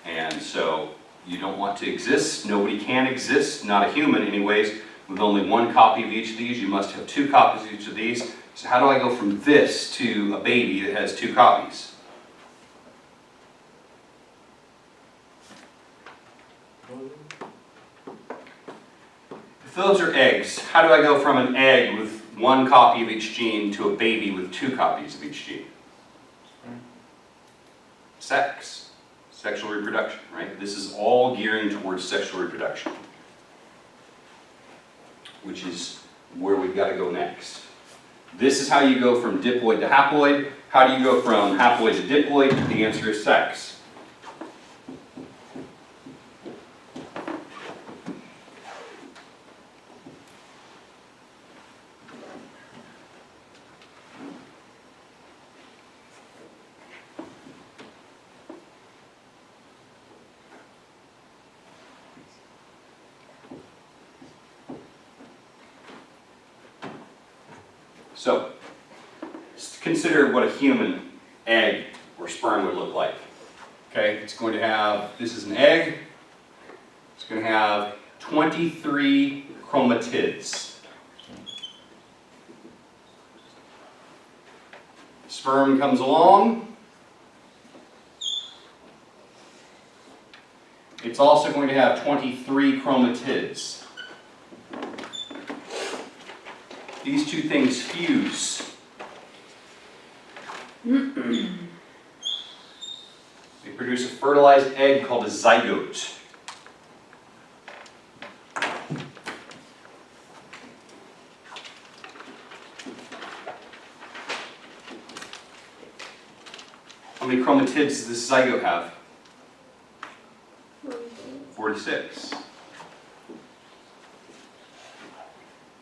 Speaker 1: And so you don't want to exist. Nobody can exist, not a human anyways, with only 1 copy of each of these. You must have 2 copies of each of these. So how do I go from this to a baby that has 2 copies? If those are eggs, how do I go from an egg with 1 copy of each gene to a baby with 2 copies of each gene? Sex. Sexual reproduction, right? This is all gearing towards sexual reproduction, which is where we've got to go next. This is how you go from diploid to haploid. How do you go from haploid to diploid? The answer is sex. So, consider what a human egg or sperm would look like. Okay, it's going to have, this is an egg, it's going to have 23 chromatids. Sperm comes along. It's also going to have 23 chromatids. These two things fuse. They produce a fertilized egg called a zygote. How many chromatids does this zygote have? 46.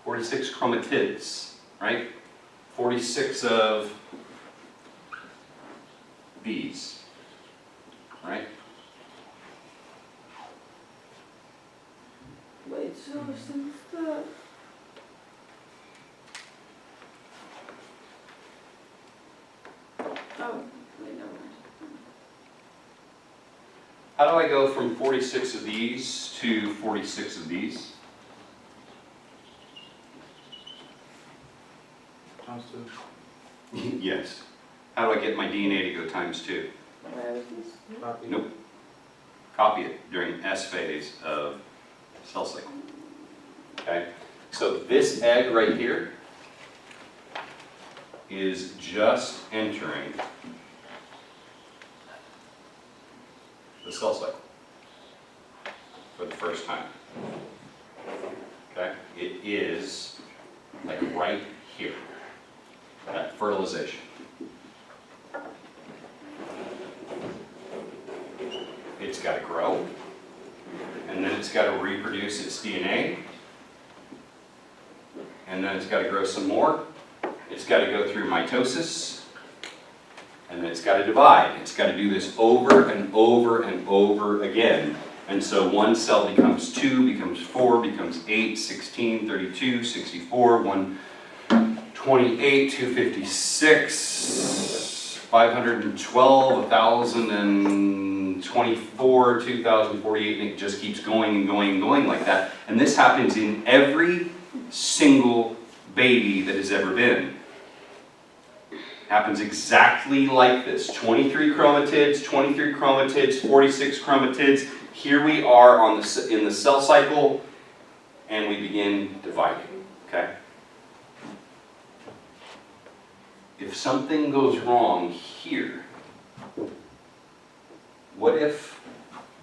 Speaker 1: 46 chromatids, right? 46 of these, right?
Speaker 2: Wait, so since the... Oh, wait, never mind.
Speaker 1: How do I go from 46 of these to 46 of these?
Speaker 6: Times 2.
Speaker 1: Yes. How do I get my DNA to go times 2?
Speaker 6: Copy.
Speaker 1: Nope. Copy it during S phase of cell cycle. Okay? So this egg right here is just entering the cell cycle for the first time. Okay? It is like right here. At fertilization. It's got to grow, and then it's got to reproduce its DNA, and then it's got to grow some more. It's got to go through mitosis, and then it's got to divide. It's got to do this over and over and over again. And so one cell becomes 2, becomes 4, becomes 8, 16, 32, 64, 128, 256, 512, 1,024, 2,048, and it just keeps going and going and going like that. And this happens in every single baby that has ever been. Happens exactly like this. 23 chromatids, 23 chromatids, 46 chromatids. Here we are on in the cell cycle, and we begin dividing, okay? If something goes wrong here, what if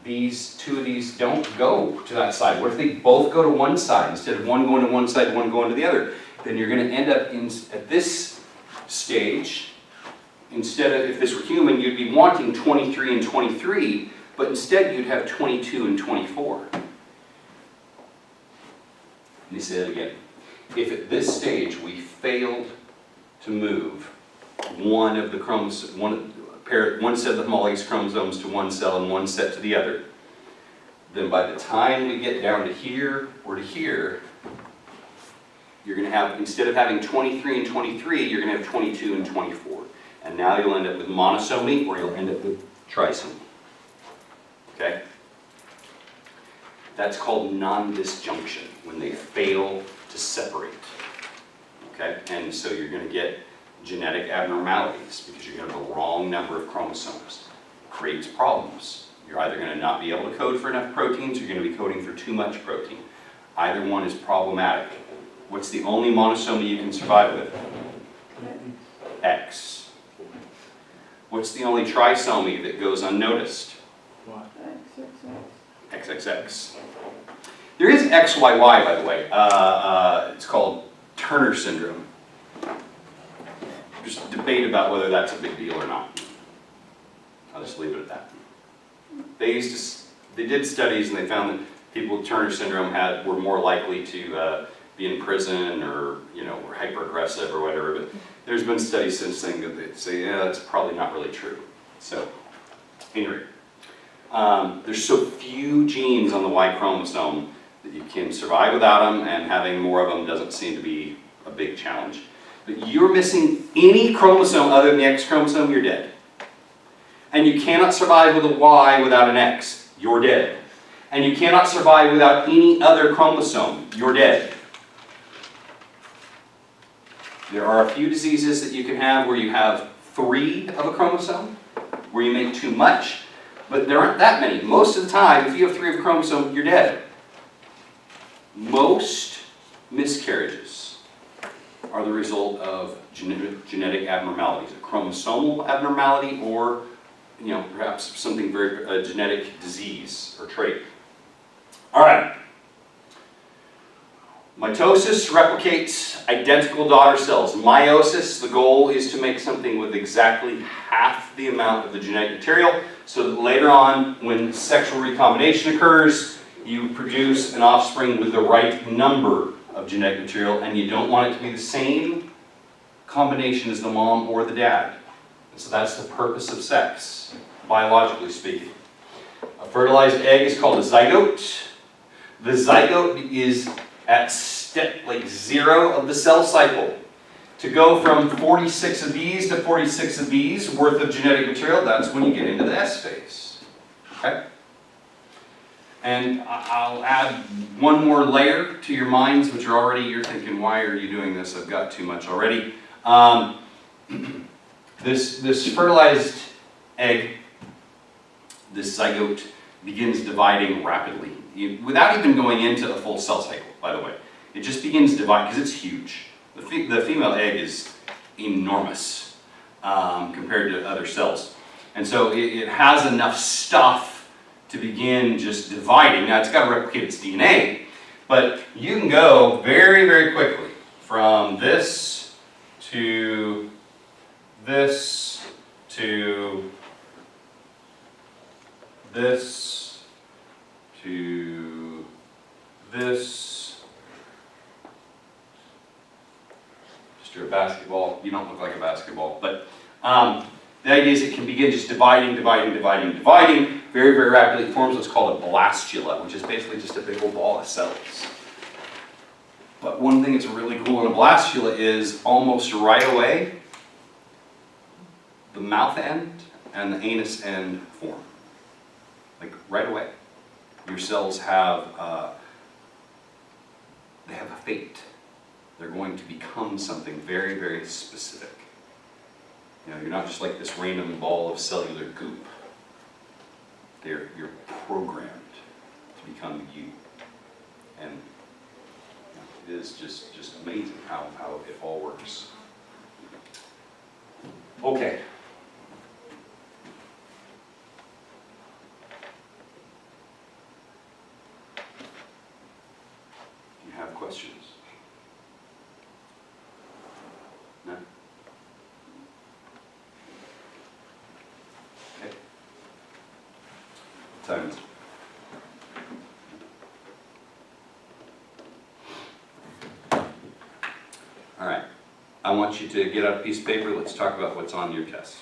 Speaker 1: two of these don't go to that side? What if they both go to one side instead of one going to one side, one going to the other? Then you're going to end up at this stage, instead of, if this were human, you'd be wanting 23 and 23, but instead you'd have 22 and 24. Let me say that again. If at this stage we failed to move one of the chromosomes, one set of the homologous chromosomes to one cell and one set to the other, then by the time we get down to here or to here, you're going to have, instead of having 23 and 23, you're going to have 22 and 24. And now you'll end up with monosomy, or you'll end up with trisomy. Okay? That's called non-disjunction, when they fail to separate. Okay? And so you're going to get genetic abnormalities because you're going to have the wrong number of chromosomes. It creates problems. You're either going to not be able to code for enough proteins, or you're going to be coding for too much protein. Either one is problematic. What's the only monosomy you can survive with? X. What's the only trisomy that goes unnoticed? XXX. There is XYY, by the way. It's called Turner syndrome. Just debate about whether that's a big deal or not. I'll just leave it at that. They did studies and they found that people with Turner syndrome were more likely to be in prison or were hyper aggressive or whatever. But there's been studies since then that say, yeah, that's probably not really true. So, anyway, there's so few genes on the Y chromosome that you can survive without them, and having more of them doesn't seem to be a big challenge. But you're missing any chromosome other than the X chromosome, you're dead. And you cannot survive with a Y without an X, you're dead. And you cannot survive without any other chromosome, you're dead. There are a few diseases that you can have where you have 3 of a chromosome, where you make too much, but there aren't that many. Most of the time, if you have 3 of a chromosome, you're dead. Most miscarriages are the result of genetic abnormalities, a chromosomal abnormality, or perhaps something a genetic disease or trait. All right. Mitosis replicates identical daughter cells. Meiosis, the goal is to make something with exactly half the amount of the genetic material, so that later on, when sexual recombination occurs, you produce an offspring with the right number of genetic material, and you don't want it to be the same combination as the mom or the dad. And so that's the purpose of sex, biologically speaking. A fertilized egg is called a zygote. The zygote is at step 0 of the cell cycle. To go from 46 of these to 46 of these worth of genetic material, that's when you get into the S phase. Okay? And I'll add one more layer to your minds, which are already, you're thinking, why are you doing this? I've got too much already. This fertilized egg, this zygote, begins dividing rapidly, without even going into a full cell cycle, by the way. It just begins dividing, because it's huge. The female egg is enormous compared to other cells. And so it has enough stuff to begin just dividing. Now, it's got to replicate its DNA, but you can go very, very quickly from this to this to this to this. Just do a basketball. You don't look like a basketball, but the idea is it can begin just dividing very, very rapidly. It forms what's called a blastula, which is basically just a big old ball of cells. But one thing that's really cool in a blastula is almost right away, the mouth end and the anus end form. Like right away. Your cells have, they have a fate. They're going to become something very, very specific. You're not just like this random ball of cellular goop. You're programmed to become you. And it is just amazing how it all works. Okay. Do you have questions? No? Okay. Time. All right. I want you to get out a piece of paper. Let's talk about what's on your test.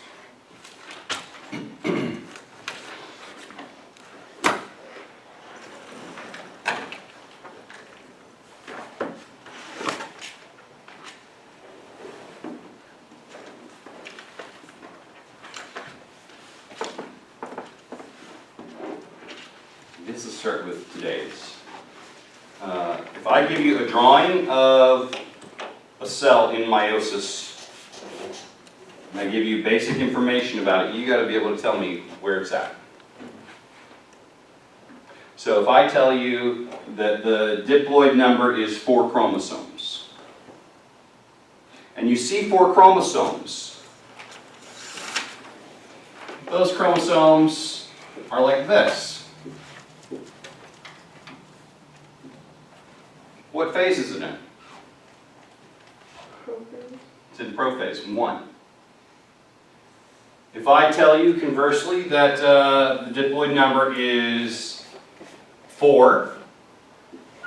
Speaker 1: Let's start with today's. If I give you a drawing of a cell in meiosis, and I give you basic information about it, you got to be able to tell me where it's at. So if I tell you that the diploid number is 4 chromosomes, and you see 4 chromosomes, those chromosomes are like this. What phase is it in?
Speaker 2: Prophase.
Speaker 1: It's in the prophase, 1. If I tell you conversely that the diploid number is 4,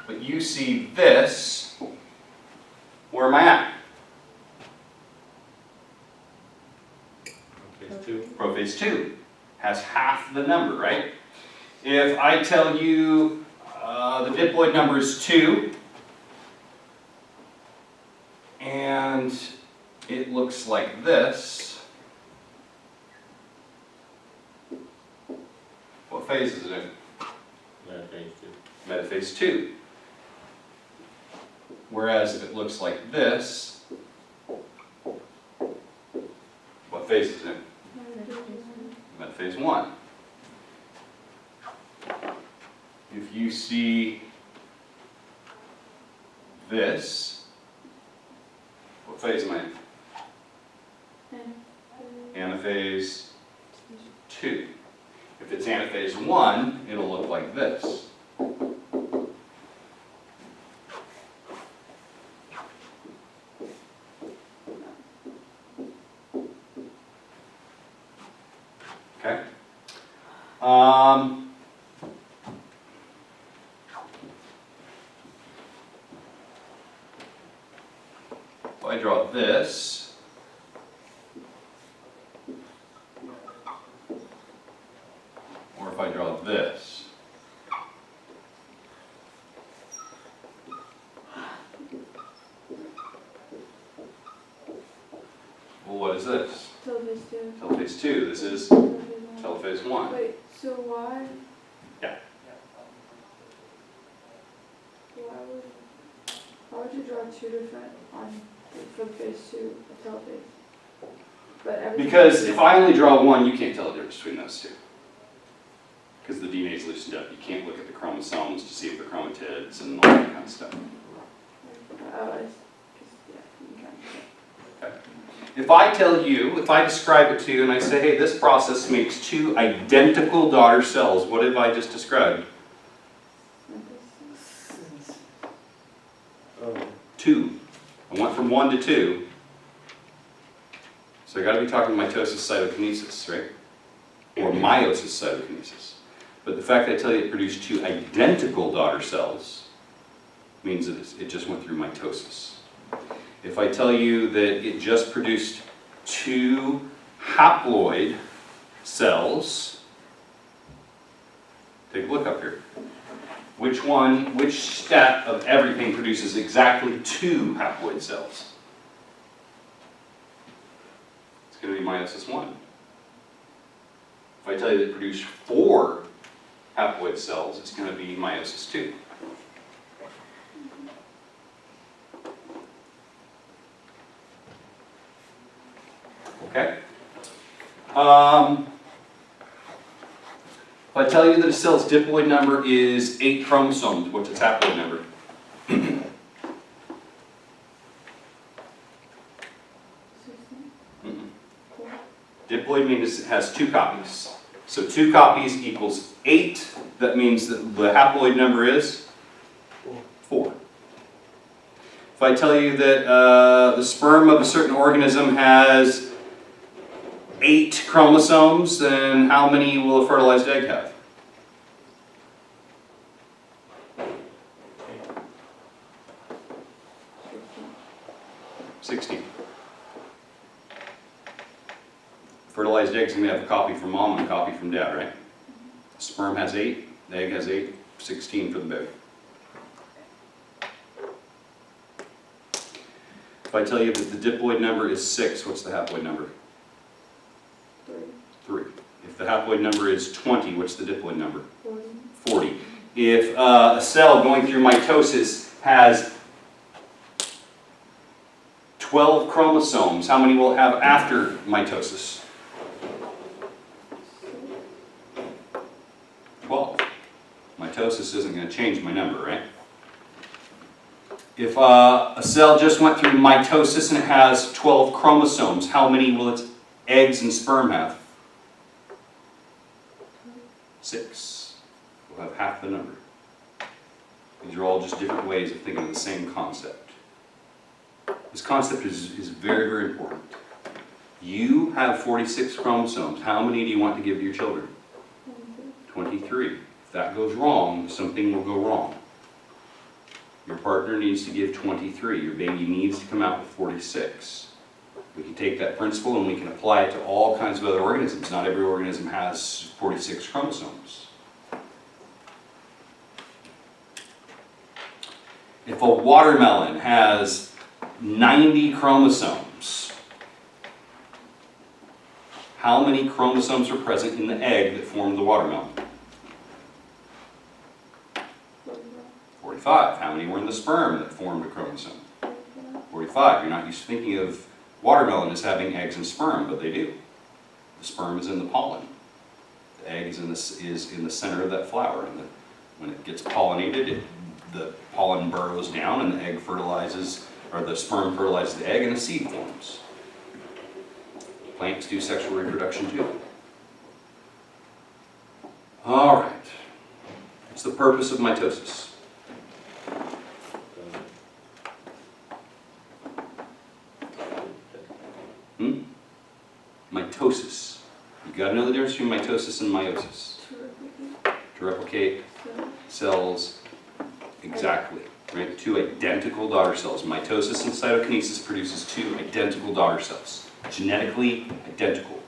Speaker 1: but you see this, where am I at?
Speaker 6: Phase 2.
Speaker 1: Prophase 2 has half the number, right? If I tell you the diploid number is 2, and it looks like this, what phase is it in?
Speaker 6: Phase 2.
Speaker 1: Metaphase 2. Whereas if it looks like this, what phase is it in? Metaphase 1. If you see this, what phase am I in? Anaphase 2. If it's anaphase 1, it'll look like this. Okay? If I draw this, or if I draw this, well, what is this?
Speaker 2: Telephase 2.
Speaker 1: Telephase 2. This is
Speaker 2: Telephase 1.
Speaker 1: telephase 1.
Speaker 2: Wait, so why?
Speaker 1: Yeah.
Speaker 2: Why would you draw 2 different on for phase 2 of telephase? But everything.
Speaker 1: Because if I only draw 1, you can't tell the difference between those two. Because the DNA is loosened up. You can't look at the chromosomes to see if they're chromatids and all that kind of stuff.
Speaker 2: Yeah, you can't.
Speaker 1: If I tell you, if I describe it to you and I say, hey, this process makes 2 identical daughter cells, what have I just described? 2. I went from 1 to 2. So I got to be talking mitosis cytokinesis, right? Or meiosis cytokinesis. But the fact that I tell you it produced 2 identical daughter cells means that it just went through mitosis. If I tell you that it just produced 2 haploid cells, take a look up here. Which step of everything produces exactly 2 haploid cells? It's going to be meiosis 1. If I tell you that it produced 4 haploid cells, it's going to be meiosis 2. Okay? If I tell you that a cell's diploid number is 8 chromosomes, what's its haploid number? Diploid means it has 2 copies. So 2 copies equals 8. That means that the haploid number is 4. If I tell you that the sperm of a certain organism has 8 chromosomes, then how many will a fertilized egg have? 16. Fertilized egg is going to have a copy from mom and a copy from dad, right? The sperm has 8, the egg has 8, 16 for the baby. If I tell you that the diploid number is 6, what's the haploid number? 3. If the haploid number is 20, what's the diploid number? 40. If a cell going through mitosis has 12 chromosomes, how many will it have after mitosis? 12. Mitosis isn't going to change my number, right? If a cell just went through mitosis and it has 12 chromosomes, how many will its eggs and sperm have? 6. We'll have half the number. These are all just different ways of thinking of the same concept. This concept is very, very important. You have 46 chromosomes. How many do you want to give to your children? 23. If that goes wrong, something will go wrong. Your partner needs to give 23. Your baby needs to come out with 46. We can take that principle and we can apply it to all kinds of other organisms. Not every organism has 46 chromosomes. If a watermelon has 90 chromosomes, how many chromosomes are present in the egg that formed the watermelon? 45. How many were in the sperm that formed a chromosome? 45. You're not used to thinking of watermelon as having eggs and sperm, but they do. The sperm is in the pollen. The egg is in the center of that flower, and when it gets pollinated, the pollen burrows down, and the egg fertilizes, or the sperm fertilizes the egg, and a seed forms. Plants do sexual reproduction too. All right. What's the purpose of mitosis? Mitosis. You've got to know the difference between mitosis and meiosis. To replicate cells exactly, right? Two identical daughter cells. Mitosis and cytokinesis produces two identical daughter cells, genetically identical.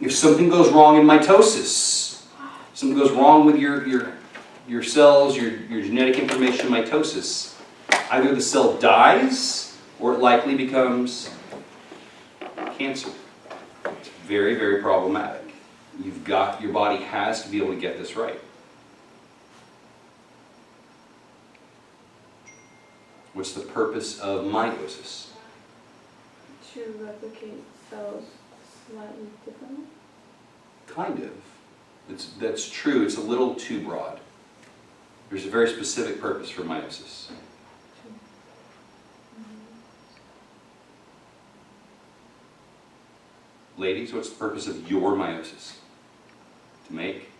Speaker 1: If something goes wrong in mitosis, something goes wrong with your cells, your genetic information, mitosis, either the cell dies or it likely becomes cancer. It's very, very problematic. Your body has to be able to get this right. What's the purpose of meiosis?
Speaker 2: To replicate cells slightly differently?
Speaker 1: Kind of. That's true. It's a little too broad. There's a very specific purpose for meiosis. Ladies, what's the purpose of your meiosis? To make?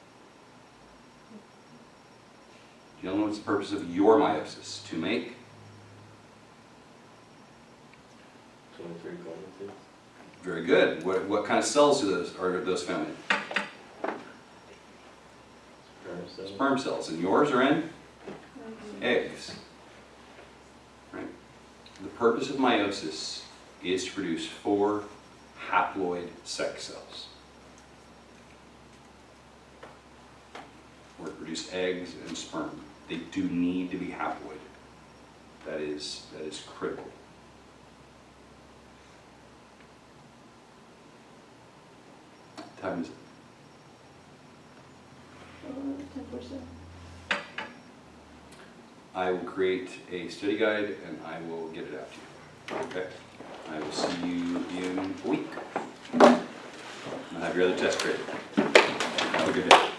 Speaker 1: Gentlemen, what's the purpose of your meiosis? To make?
Speaker 6: 23 chromosomes.
Speaker 1: Very good. What kind of cells are those found in?
Speaker 6: Sperm cells.
Speaker 1: Sperm cells. And yours are in? Eggs. Right? The purpose of meiosis is to produce 4 haploid sex cells. Or to produce eggs and sperm. They do need to be haploid. That is critical. What time is it?
Speaker 2: 10%.
Speaker 1: I will create a study guide and I will get it out to you. Okay? I will see you in a week. I'll have your other test graded. Have a good day.